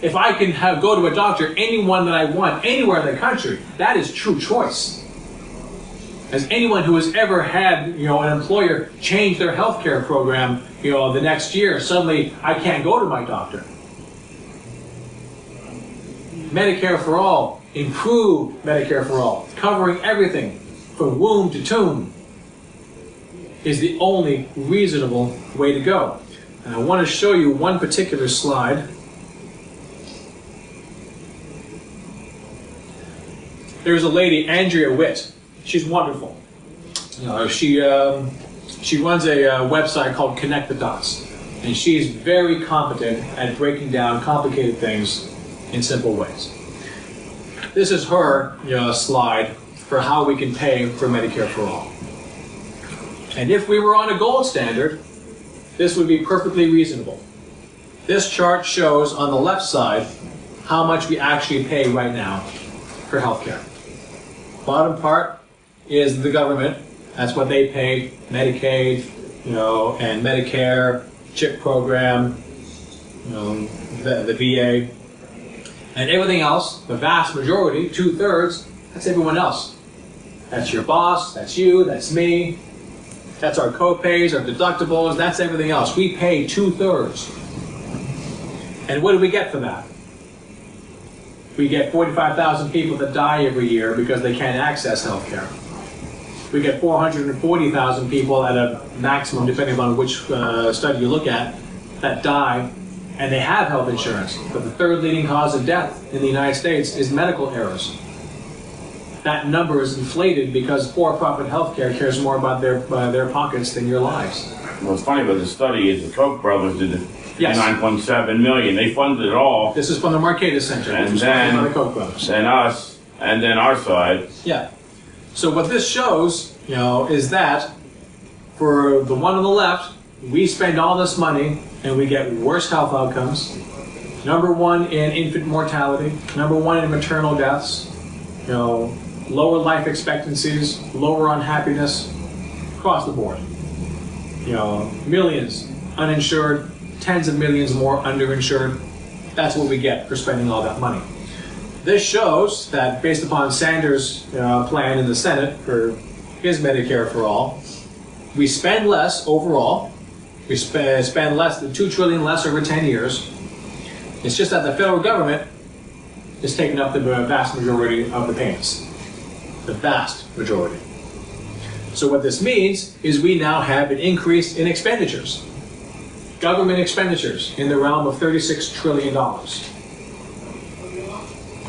If I can go to a doctor, anyone that I want, anywhere in the country, that is true choice. As anyone who has ever had, an employer change their healthcare program, the next year, suddenly I can't go to my doctor. Medicare for all, improved Medicare for all, covering everything from womb to tomb, is the only reasonable way to go. And I want to show you one particular slide. There's a lady, Andrea Witt. She's wonderful. She runs a website called Connect the Dots, and she's very competent at breaking down complicated things in simple ways. This is her slide for how we can pay for Medicare for all. And if we were on a gold standard, this would be perfectly reasonable. This chart shows on the left side how much we actually pay right now for healthcare. Bottom part is the government. That's what they pay, Medicaid, and Medicare, CHIP program, the VA. And everything else, the vast majority, 2/3, that's everyone else. That's your boss, that's you, that's me. That's our co-pays, our deductibles, that's everything else. We pay 2/3. And what do we get for that? We get 45,000 people that die every year because they can't access health care. We get 440,000 people at a maximum, depending on which study you look at, that die and they have health insurance. But the third leading cause of death in the United States is medical errors. That number is inflated because for-profit healthcare cares more about their pockets than your lives. What's funny about the study is the Koch Brothers did it. Yes. $9.7 million. They funded it all. This is from the Marqueta Center. And then, the Koch Brothers. And us, and then our side. Yeah. So what this shows, is that for the one on the left, we spend all this money and we get worse health outcomes. Number one in infant mortality. Number one in maternal deaths. Lower life expectancies, lower on happiness, across the board. Millions uninsured, tens of millions more underinsured. That's what we get for spending all that money. This shows that based upon Sanders' plan in the Senate for his Medicare for all, we spend less overall. We spend less than $2 trillion less over 10 years. It's just that the federal government is taking up the vast majority of the payments. The vast majority. So what this means is we now have an increase in expenditures. Government expenditures in the realm of $36 trillion.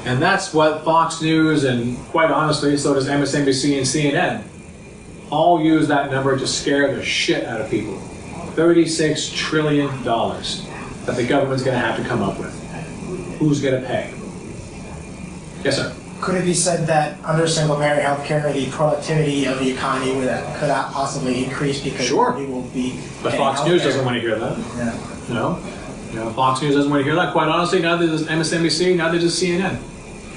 And that's what Fox News and, quite honestly, so does MSNBC and CNN, all use that number to scare the shit out of people. $36 trillion that the government's going to have to come up with. Who's going to pay? Yes, sir. Could it be said that under single-payer healthcare, the productivity of the economy could that possibly increase because sure. we will be? But Fox News doesn't want to hear that. Yeah. No, Fox News doesn't want to hear that. Quite honestly, neither does MSNBC, neither does CNN.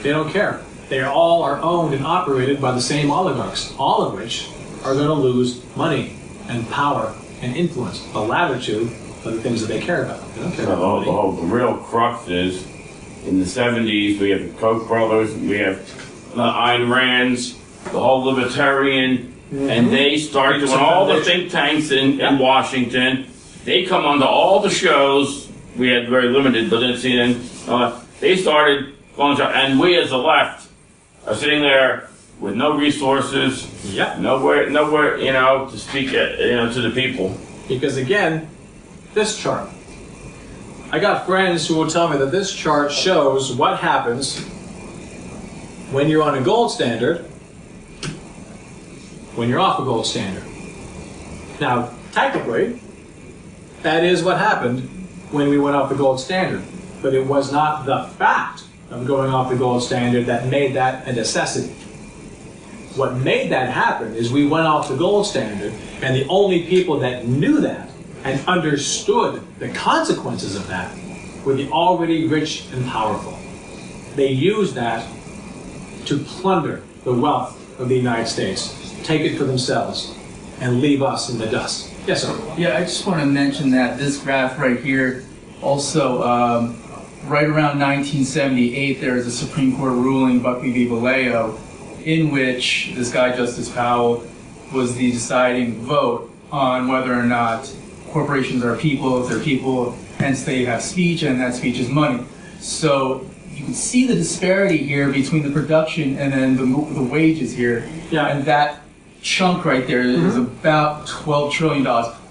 They don't care. They all are owned and operated by the same oligarchs, all of which are going to lose money and power and influence. The latter two are the things that they care about. They don't care about money. The real crux is, in the 70s, we have the Koch Brothers, we have the Ayn Rands, the whole libertarian, and they start doing all the think tanks in Washington. They come onto all the shows. We had very limited, but then CNN, they started going to, and we as the left are sitting there with no resources, nowhere, to speak, to the people. Because again, this chart. I got friends who will tell me that this chart shows what happens when you're on a gold standard, when you're off a gold standard. Now, technically, that is what happened when we went off the gold standard. But it was not the fact of going off the gold standard that made that a necessity. What made that happen is we went off the gold standard, and the only people that knew that and understood the consequences of that were the already rich and powerful. They used that to plunder the wealth of the United States, take it for themselves, and leave us in the dust. Yes, sir? Yeah, I just want to mention that this graph right here also, right around 1978, there was a Supreme Court ruling, Buckley v. Vallejo, in which this guy, Justice Powell, was the deciding vote on whether or not corporations are people. If they're people, hence they have speech, and that speech is money. So you can see the disparity here between the production and then the wages here. Yeah. And that chunk right there is about $12 trillion.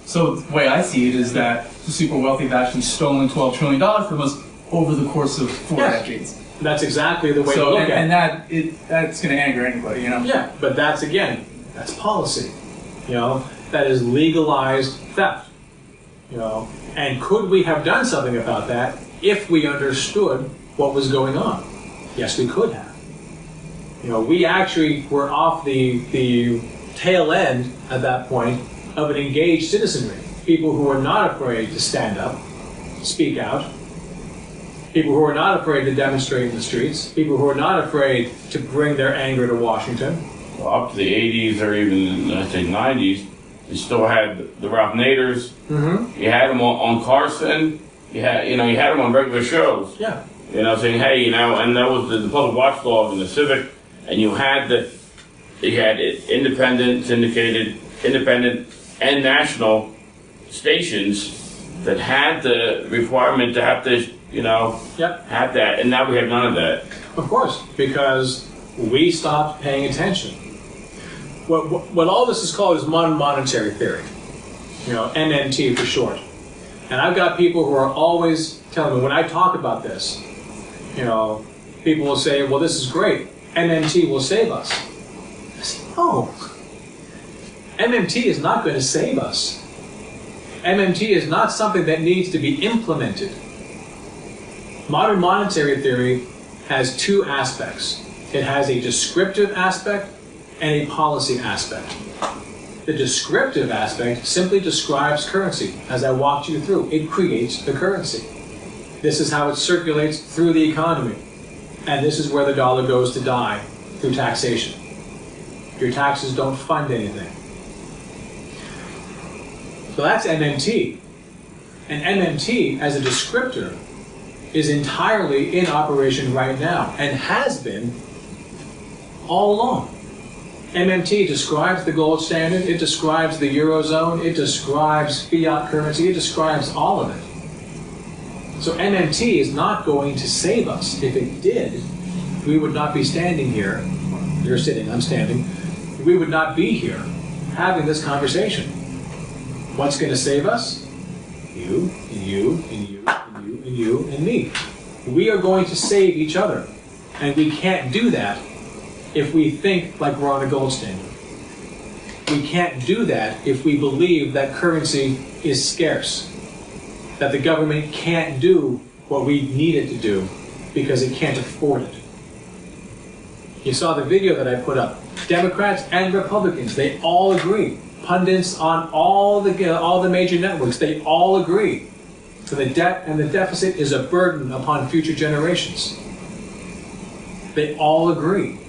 So the way I see it is that the super wealthy have actually stolen $12 trillion from us over the course of 4 decades. That's exactly the way to look at it. And that's going to anger anybody, Yeah, but that's policy. That is legalized theft. And could we have done something about that if we understood what was going on? Yes, we could have. We actually were off the tail end at that point of an engaged citizenry. People who were not afraid to stand up, speak out. People who are not afraid to demonstrate in the streets. People who are not afraid to bring their anger to Washington. Well, up to the 80s or even, I think, 90s, you still had the Ralph Naders. You had them on Carson. You had them on regular shows. Yeah. Saying, hey, and that was the public watchdog and the civic, and you had independent, syndicated, independent, and national stations that had the requirement to have to, have that, and now we have none of that. Of course, because we stopped paying attention. What all this is called is monetary theory, MMT for short. And I've got people who are always telling me, when I talk about this, people will say, well, this is great. MMT will save us. I say, no. MMT is not going to save us. MMT is not something that needs to be implemented. Modern monetary theory has two aspects. It has a descriptive aspect and a policy aspect. The descriptive aspect simply describes currency. As I walked you through, it creates the currency. This is how it circulates through the economy. And this is where the dollar goes to die, through taxation. Your taxes don't fund anything. So that's MMT. And MMT, as a descriptor, is entirely in operation right now, and has been all along. MMT describes the gold standard, it describes the Eurozone, it describes fiat currency, it describes all of it. So MMT is not going to save us. If it did, we would not be standing here. You're sitting, I'm standing. We would not be here having this conversation. What's going to save us? You, and you, and you, and you, and you, and me. We are going to save each other. And we can't do that if we think like we're on a gold standard. We can't do that if we believe that currency is scarce, that the government can't do what we need it to do because it can't afford it. You saw the video that I put up. Democrats and Republicans, they all agree. Pundits on all the major networks, they all agree. So the debt and the deficit is a burden upon future generations. They all agree.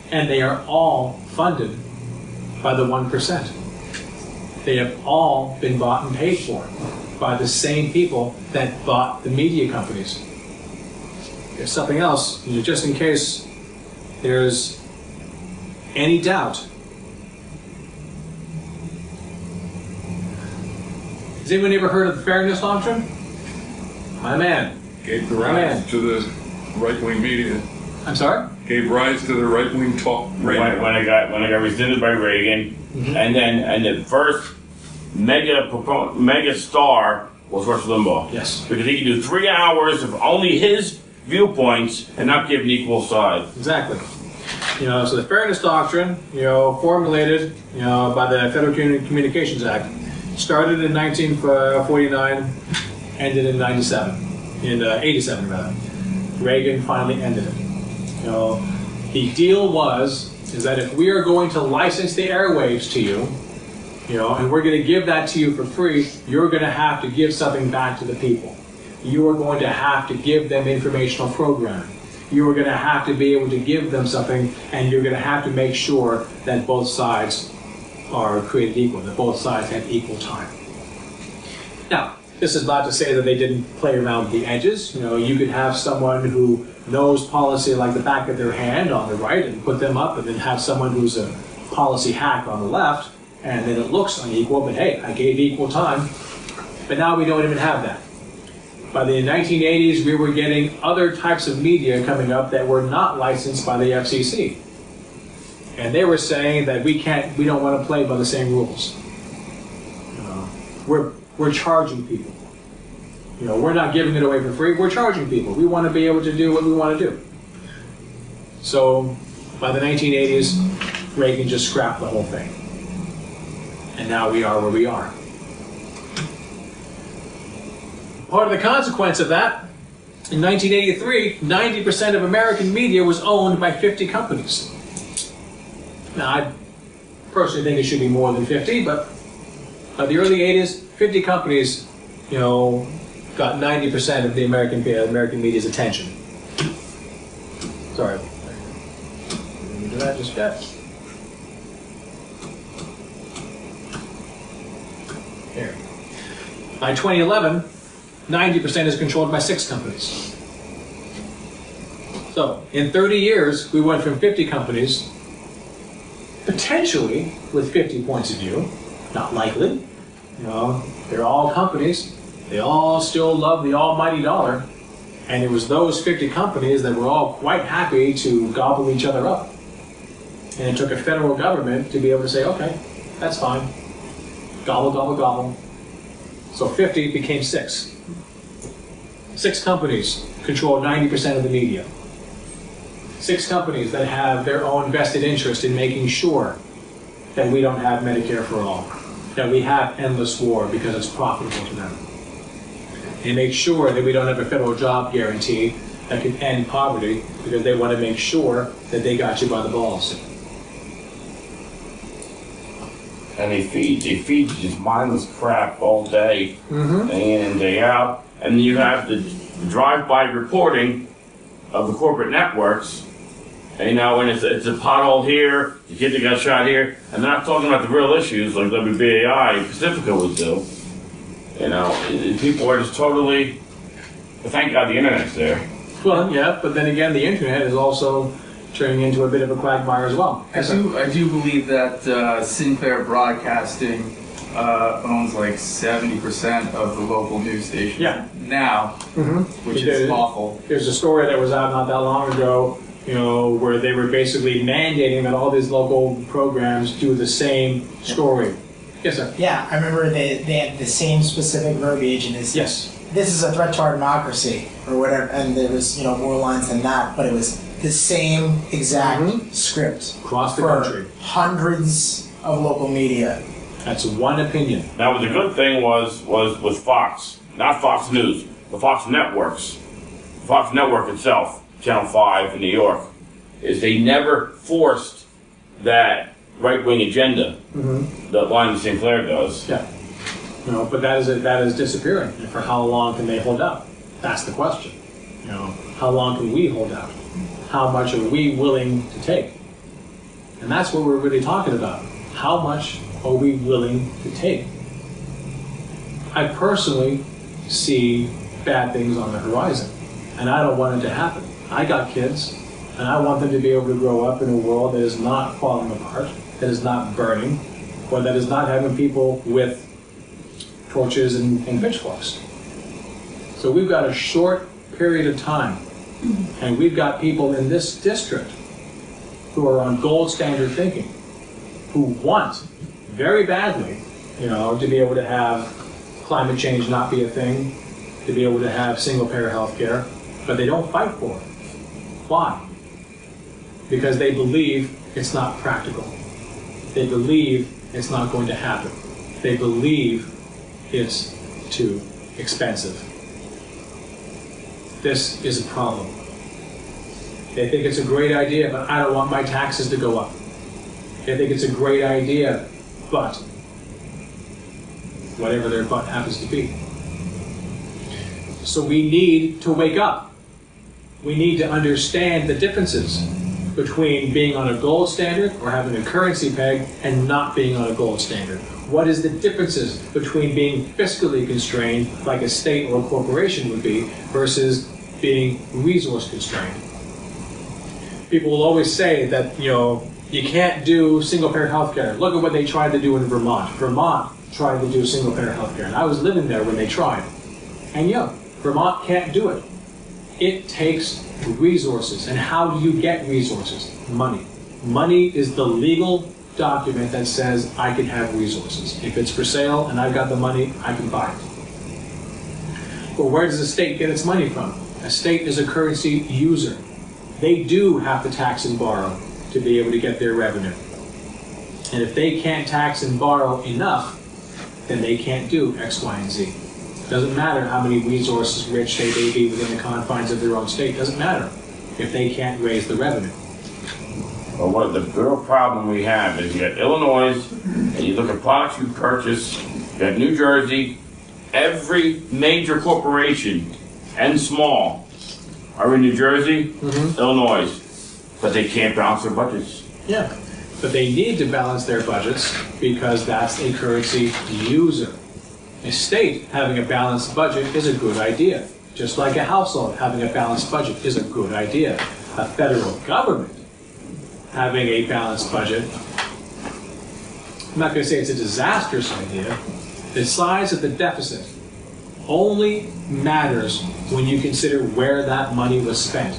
And they are all funded by the 1%. They have all been bought and paid for by the same people that bought the media companies. There's something else, just in case there's any doubt. Has anyone ever heard of the fairness doctrine? My man. Gave rise to the right-wing media. I'm sorry? Gave rise to the right-wing talk radio. When it got rescinded by Reagan, and the first mega star was Rush Limbaugh. Yes. Because he could do 3 hours of only his viewpoints and not give an equal side. Exactly. So the fairness doctrine, formulated, by the Federal Communications Act, started in 1949, ended in 87 rather. Reagan finally ended it. The deal is that if we are going to license the airwaves to you, and we're going to give that to you for free, you're going to have to give something back to the people. You are going to have to give them informational programming. You are going to have to be able to give them something, and you're going to have to make sure that both sides are created equal, that both sides have equal time. Now, this is not to say that they didn't play around with the edges. You could have someone who knows policy like the back of their hand on the right and put them up, and then have someone who's a policy hack on the left, and then it looks unequal, but hey, I gave equal time. But now we don't even have that. By the 1980s, we were getting other types of media coming up that were not licensed by the FCC. And they were saying that we don't want to play by the same rules. We're charging people. We're not giving it away for free, we're charging people. We want to be able to do what we want to do. So by the 1980s, Reagan just scrapped the whole thing. And now we are where we are. Part of the consequence of that, in 1983, 90% of American media was owned by 50 companies. Now, I personally think it should be more than 50, but by the early 80s, 50 companies, got 90% of the American media's attention. Sorry. Didn't do that just yet. Here. By 2011, 90% is controlled by 6 companies. So, in 30 years, we went from 50 companies, potentially with 50 points of view, not likely. They're all companies. They all still love the almighty dollar. And it was those 50 companies that were all quite happy to gobble each other up. And it took a federal government to be able to say, okay, that's fine. Gobble, gobble, gobble. So 50 became 6. 6 companies control 90% of the media. 6 companies that have their own vested interest in making sure that we don't have Medicare for all, that we have endless war because it's profitable to them. They make sure that we don't have a federal job guarantee that can end poverty because they want to make sure that they got you by the balls. And they feed you just mindless crap all day, day in and day out. And you have the drive-by reporting of the corporate networks. And when it's a pothole here, the kid that got shot here, and they're not talking about the real issues like WBAI and Pacifica would do. People are just totally. But thank God the internet's there. Well, yeah, but then again, the internet is also turning into a bit of a quagmire as well. I do believe that Sinclair Broadcasting owns like 70% of the local news stations now, which is awful. There's a story that was out not that long ago, where they were basically mandating that all these local programs do the same story. Yes, sir. Yeah, I remember they had the same specific verbiage in this. Yes. This is a threat to our democracy, or whatever, and there was more lines than that, but it was the same exact script across the for country. Hundreds of local media. That's one opinion. Now, the good thing was with Fox, not Fox News, the Fox networks. Fox Network itself, Channel 5 in New York, is they never forced that right-wing agenda that Lyon Sinclair does. Yeah. But that is disappearing. And for how long can they hold out? That's the question. How long can we hold out? How much are we willing to take? And that's what we're really talking about. How much are we willing to take? I personally see bad things on the horizon, and I don't want it to happen. I got kids, and I want them to be able to grow up in a world that is not falling apart, that is not burning, or that is not having people with torches and pitchforks. So we've got a short period of time, and we've got people in this district who are on gold standard thinking, who want very badly, to be able to have climate change not be a thing, to be able to have single-payer health care, but they don't fight for it. Why? Because they believe it's not practical. They believe it's not going to happen. They believe it's too expensive. This is a problem. They think it's a great idea, but I don't want my taxes to go up. They think it's a great idea, but whatever their but happens to be. So we need to wake up. We need to understand the differences between being on a gold standard or having a currency peg and not being on a gold standard. What is the differences between being fiscally constrained, like a state or a corporation would be, versus being resource constrained? People will always say that, you can't do single-payer health care. Look at what they tried to do in Vermont. Vermont tried to do single-payer health care, and I was living there when they tried. And Vermont can't do it. It takes resources. And how do you get resources? Money. Money is the legal document that says I can have resources. If it's for sale and I've got the money, I can buy it. But where does the state get its money from? A state is a currency user. They do have to tax and borrow to be able to get their revenue. And if they can't tax and borrow enough, then they can't do X, Y, and Z. Doesn't matter how many resources rich they may be within the confines of their own state. Doesn't matter if they can't raise the revenue. Well, what the real problem we have is you got Illinois, and you look at products you purchase, you got New Jersey, every major corporation and small are in New Jersey, Illinois, but they can't balance their budgets. Yeah, but they need to balance their budgets because that's a currency user. A state having a balanced budget is a good idea. Just like a household having a balanced budget is a good idea. A federal government having a balanced budget, I'm not going to say it's a disastrous idea. The size of the deficit only matters when you consider where that money was spent.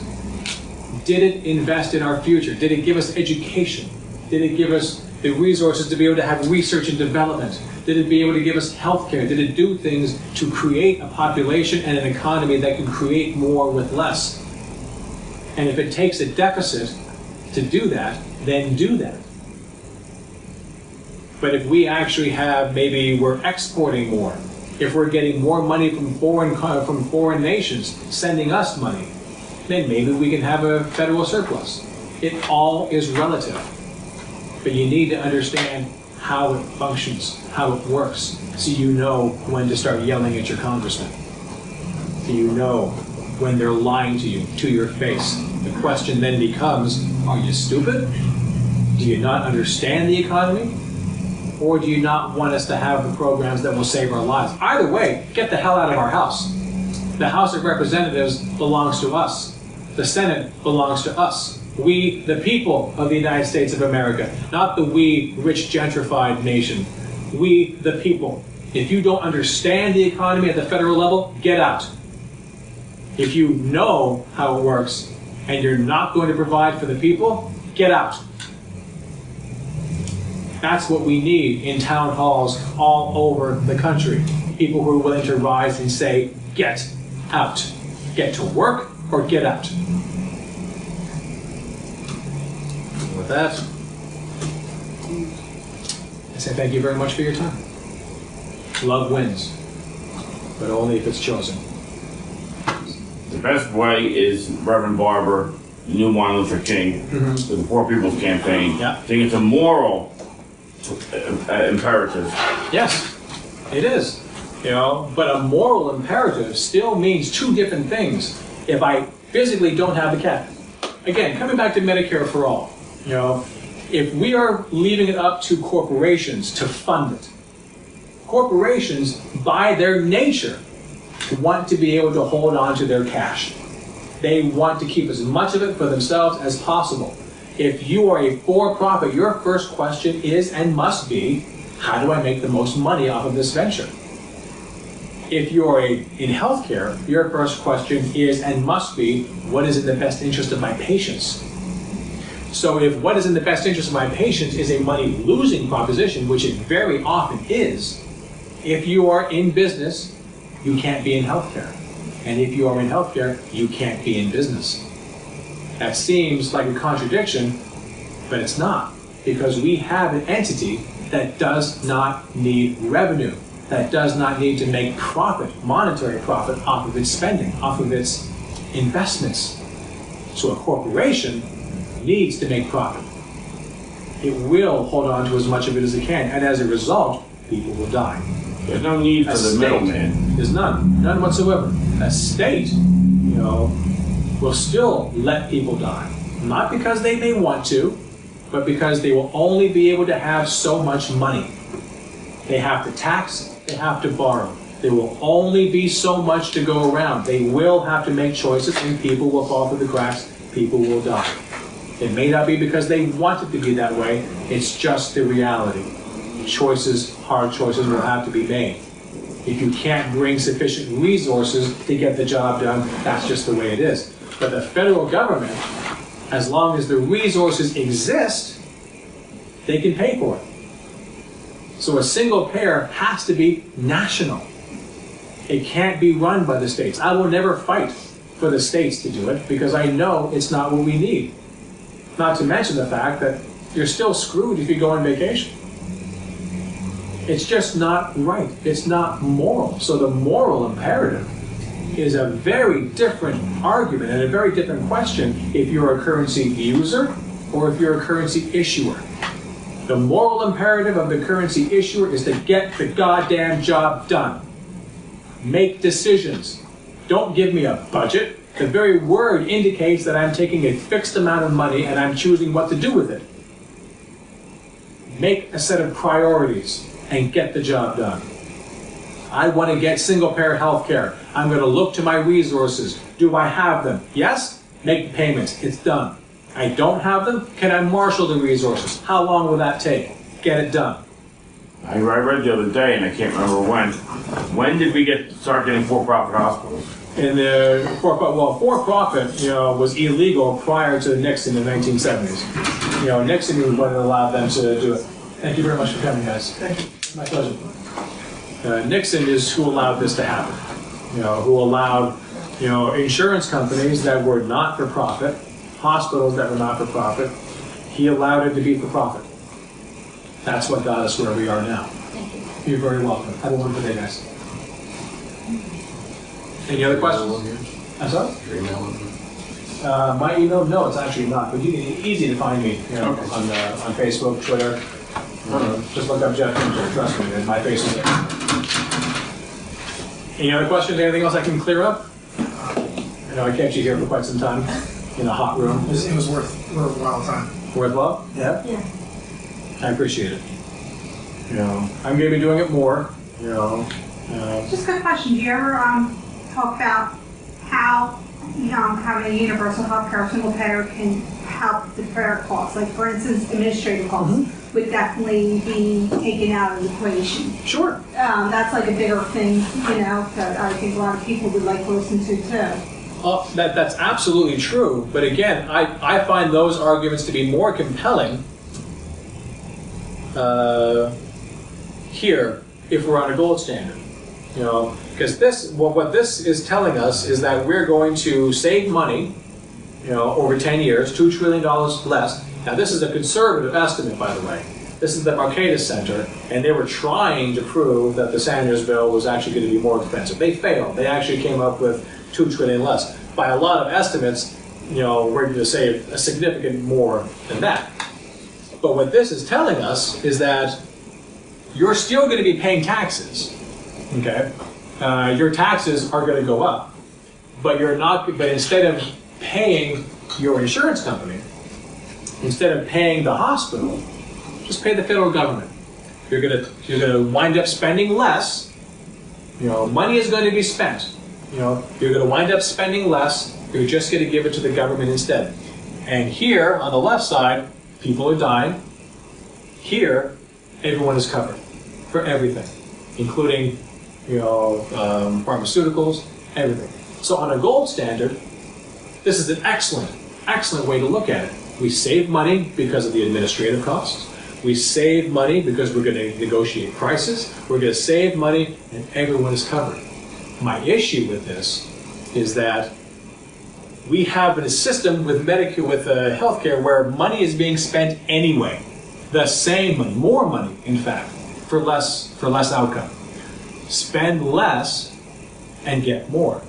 Did it invest in our future? Did it give us education? Did it give us the resources to be able to have research and development? Did it be able to give us health care? Did it do things to create a population and an economy that can create more with less? And if it takes a deficit to do that, then do that. But if we actually have, maybe we're exporting more, if we're getting more money from foreign nations sending us money, then maybe we can have a federal surplus. It all is relative. But you need to understand how it functions, how it works, so you know when to start yelling at your congressman. So you know when they're lying to you, to your face. The question then becomes, are you stupid? Do you not understand the economy? Or do you not want us to have the programs that will save our lives? Either way, get the hell out of our house. The House of Representatives belongs to us. The Senate belongs to us. We, the people of the United States of America, not the we, rich, gentrified nation. We, the people. If you don't understand the economy at the federal level, get out. If you know how it works and you're not going to provide for the people, get out. That's what we need in town halls all over the country. People who are willing to rise and say, get out. Get to work or get out. With that, I say thank you very much for your time. Love wins, but only if it's chosen. The best way is Reverend Barber, the new Martin Luther King, with the Poor People's Campaign. I think it's a moral imperative. Yes, it is. But a moral imperative still means two different things. If I physically don't have the cash, again, coming back to Medicare for all, If we are leaving it up to corporations to fund it, corporations, by their nature, want to be able to hold on to their cash. They want to keep as much of it for themselves as possible. If you are a for-profit, your first question is and must be, how do I make the most money off of this venture? If you're in healthcare, your first question is and must be, what is in the best interest of my patients? So if what is in the best interest of my patients is a money-losing proposition, which it very often is, if you are in business, you can't be in healthcare. And if you are in healthcare, you can't be in business. That seems like a contradiction, but it's not, because we have an entity that does not need revenue, that does not need to make profit, monetary profit, off of its spending, off of its investments. So a corporation needs to make profit. It will hold on to as much of it as it can, and as a result, people will die. There's no need for the middleman. There's none whatsoever. A state, will still let people die. Not because they may want to, but because they will only be able to have so much money. They have to tax, they have to borrow. There will only be so much to go around. They will have to make choices, and people will fall through the cracks, people will die. It may not be because they want it to be that way, it's just the reality. Choices, hard choices, will have to be made. If you can't bring sufficient resources to get the job done, that's just the way it is. But the federal government, as long as the resources exist, they can pay for it. So a single payer has to be national. It can't be run by the states. I will never fight for the states to do it because I know it's not what we need. Not to mention the fact that you're still screwed if you go on vacation. It's just not right. It's not moral. So the moral imperative is a very different argument and a very different question if you're a currency user or if you're a currency issuer. The moral imperative of the currency issuer is to get the goddamn job done. Make decisions. Don't give me a budget. The very word indicates that I'm taking a fixed amount of money and I'm choosing what to do with it. Make a set of priorities and get the job done. I want to get single-payer health care. I'm going to look to my resources. Do I have them? Yes? Make the payments. It's done. I don't have them? Can I marshal the resources? How long will that take? Get it done. I read the other day, and I can't remember when. When did we start getting for-profit hospitals? In the for-profit, was illegal prior to Nixon in the 1970s. Nixon was what allowed them to do it. Thank you very much for coming, guys. Thank you. My pleasure. Nixon is who allowed this to happen. Who allowed, insurance companies that were not for profit, hospitals that were not for profit. He allowed it to be for profit. That's what got us where we are now. Thank you. You're very welcome. Have a wonderful day, guys. Any other questions? I'm sorry? My email? No, it's actually not. But easy to find me on Facebook, Twitter. Just look up Geoff Ginter. Trust me, my face is there. Any other questions? Anything else I can clear up? I kept you here for quite some time in a hot room. It was worthwhile time. Worthwhile? Yeah? Yeah. I appreciate it. I'm going to be doing it more. Just a quick question. Do you ever talk about how having a universal health care single payer can help defer costs? Like, for instance, administrative costs would definitely be taken out of the equation. Sure. That's like a bigger thing, that I think a lot of people would like to listen to too. That's absolutely true. But again, I find those arguments to be more compelling here if we're on a gold standard. Because what this is telling us is that we're going to save money, over 10 years, $2 trillion less. Now, this is a conservative estimate, by the way. This is the Marquette Center, and they were trying to prove that the Sanders bill was actually going to be more expensive. They failed. They actually came up with $2 trillion less. By a lot of estimates, we're going to save a significant more than that. But what this is telling us is that you're still going to be paying taxes. Okay, your taxes are going to go up, but you're not. But instead of paying your insurance company, Instead of paying the hospital, just pay the federal government. You're gonna wind up spending less. Money is going to be spent. You're going to wind up spending less. You're just going to give it to the government instead. And here on the left side, people are dying. Here, everyone is covered for everything, including pharmaceuticals, everything. So on a gold standard, this is an excellent way to look at it. We save money because of the administrative costs. We save money because we're going to negotiate prices. We're going to save money, and everyone is covered. My issue with this is that we have a system with Medicare, with healthcare, where money is being spent anyway. The same money, more money, in fact, for less outcome. Spend less and get more.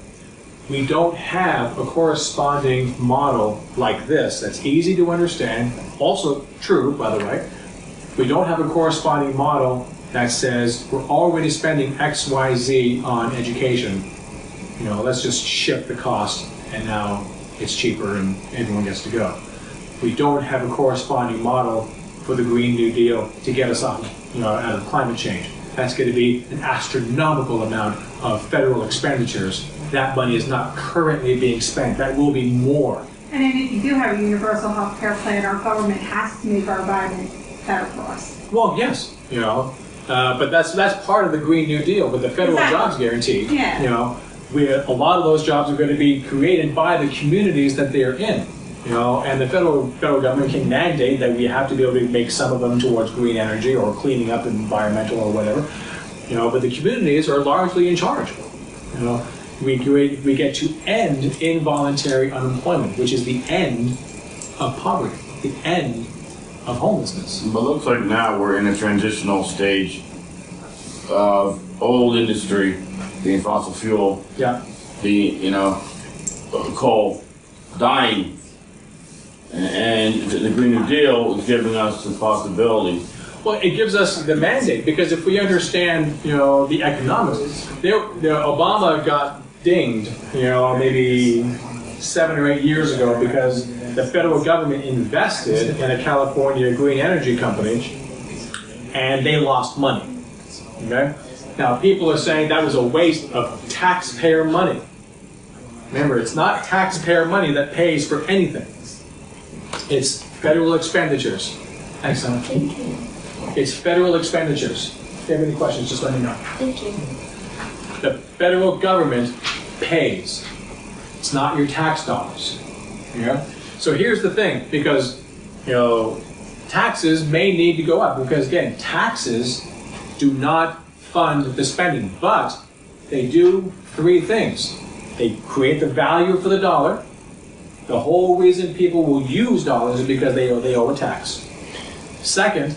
We don't have a corresponding model like this that's easy to understand. Also true, by the way. We don't have a corresponding model that says we're already spending X, Y, Z on education. Let's just shift the cost and now it's cheaper and everyone gets to go. We don't have a corresponding model for the Green New Deal to get us out of climate change. That's going to be an astronomical amount of federal expenditures. That money is not currently being spent. That will be more. And then if you do have a universal health care plan, our government has to make our environment better for us. Well, yes, but that's part of the Green New Deal with the federal jobs guarantee. Yeah. A lot of those jobs are going to be created by the communities that they're in. And the federal government can mandate that we have to be able to make some of them towards green energy or cleaning up environmental or whatever. But the communities are largely in charge. We get to end involuntary unemployment, which is the end of poverty, the end of homelessness. But it looks like now we're in a transitional stage of old industry being fossil fuel, coal dying, and the Green New Deal is giving us the possibility. Well, it gives us the mandate, because if we understand, the economics, Obama got dinged, maybe 7 or 8 years ago because the federal government invested in a California green energy company and they lost money. Okay? Now, people are saying that was a waste of taxpayer money. Remember, it's not taxpayer money that pays for anything. It's federal expenditures. Excellent. Thank you. It's federal expenditures. If you have any questions, just let me know. Thank you. The federal government pays. It's not your tax dollars. So here's the thing, because taxes may need to go up, because again, taxes do not fund the spending, but they do 3 things. They create the value for the dollar. The whole reason people will use dollars is because they owe a tax. Second,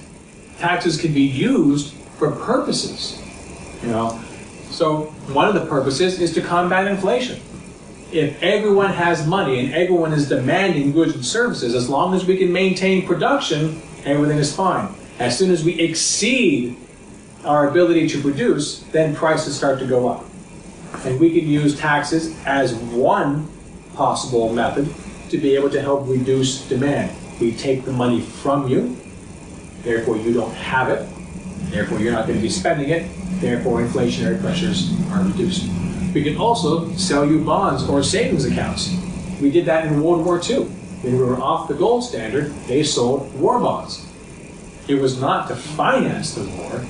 taxes can be used for purposes. So one of the purposes is to combat inflation. If everyone has money and everyone is demanding goods and services, as long as we can maintain production, everything is fine. As soon as we exceed our ability to produce, then prices start to go up. And we can use taxes as one possible method to be able to help reduce demand. We take the money from you, therefore you don't have it, therefore you're not going to be spending it, therefore inflationary pressures are reduced. We can also sell you bonds or savings accounts. We did that in World War II. When we were off the gold standard, they sold war bonds. It was not to finance the war,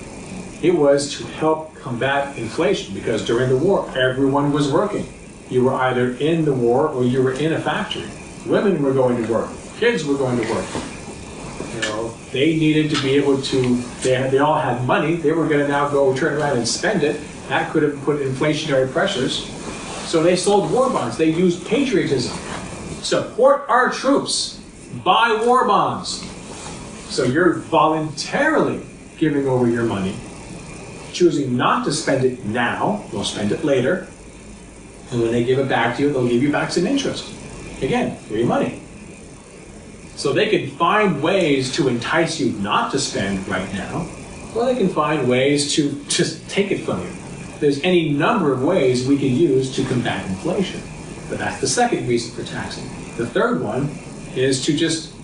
it was to help combat inflation, because during the war, everyone was working. You were either in the war or you were in a factory. Women were going to work, kids were going to work. They needed to be able to, they all had money, they were going to now go turn around and spend it. That could have put inflationary pressures. So they sold war bonds. They used patriotism. Support our troops. Buy war bonds. So you're voluntarily giving over your money, choosing not to spend it now, you'll spend it later, and when they give it back to you, they'll give you back some interest. Again, free money. So they can find ways to entice you not to spend right now, or they can find ways to just take it from you. There's any number of ways we can use to combat inflation. But that's the second reason for taxing. The third one is to just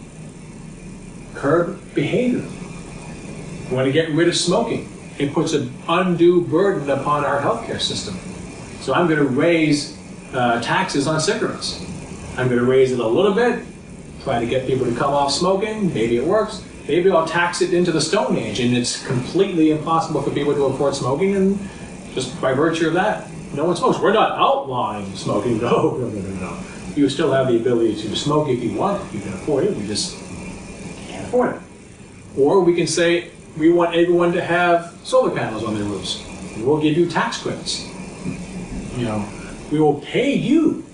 curb behavior. We want to get rid of smoking. It puts an undue burden upon our healthcare system. So I'm going to raise taxes on cigarettes. I'm going to raise it a little bit, try to get people to come off smoking. Maybe it works. Maybe I'll tax it into the Stone Age, and it's completely impossible for people to afford smoking, and just by virtue of that, no one smokes. We're not outlawing smoking. No. You still have the ability to smoke if you want it. You can afford it. We just can't afford it. Or we can say we want everyone to have solar panels on their roofs. We'll give you tax credits. You know, we will pay you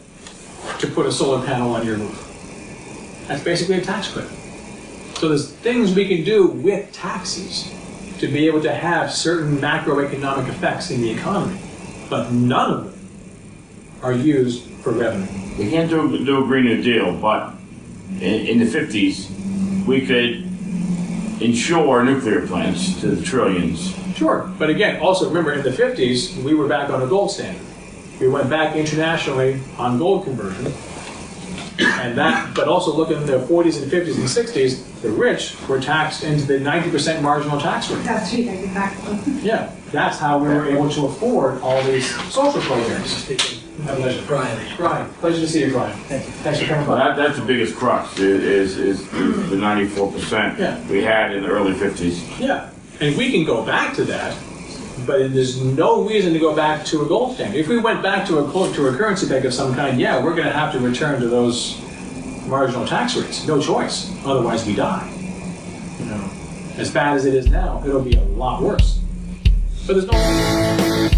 to put a solar panel on your roof. That's basically a tax credit. So there's things we can do with taxes to be able to have certain macroeconomic effects in the economy, but none of them are used for revenue. We can't do a Green New Deal, but in the 50s, we could insure nuclear plants to the trillions. Sure, but again, also remember in the 50s, we were back on a gold standard. We went back internationally on gold conversion. And that, but also look in the 40s and 50s and 60s, the rich were taxed into the 90% marginal tax rate. That's cheap, I get back to them. Yeah, that's how we were able to afford all these social programs. My pleasure. Brian, pleasure to see you, Brian. Thank you. Thanks for coming by. That's the biggest crux, is the 94% we had in the early 50s. Yeah, and we can go back to that, but there's no reason to go back to a gold standard. If we went back to a currency peg of some kind, yeah, we're going to have to return to those marginal tax rates. No choice. Otherwise, we die. You know, as bad as it is now, it'll be a lot worse. But there's no.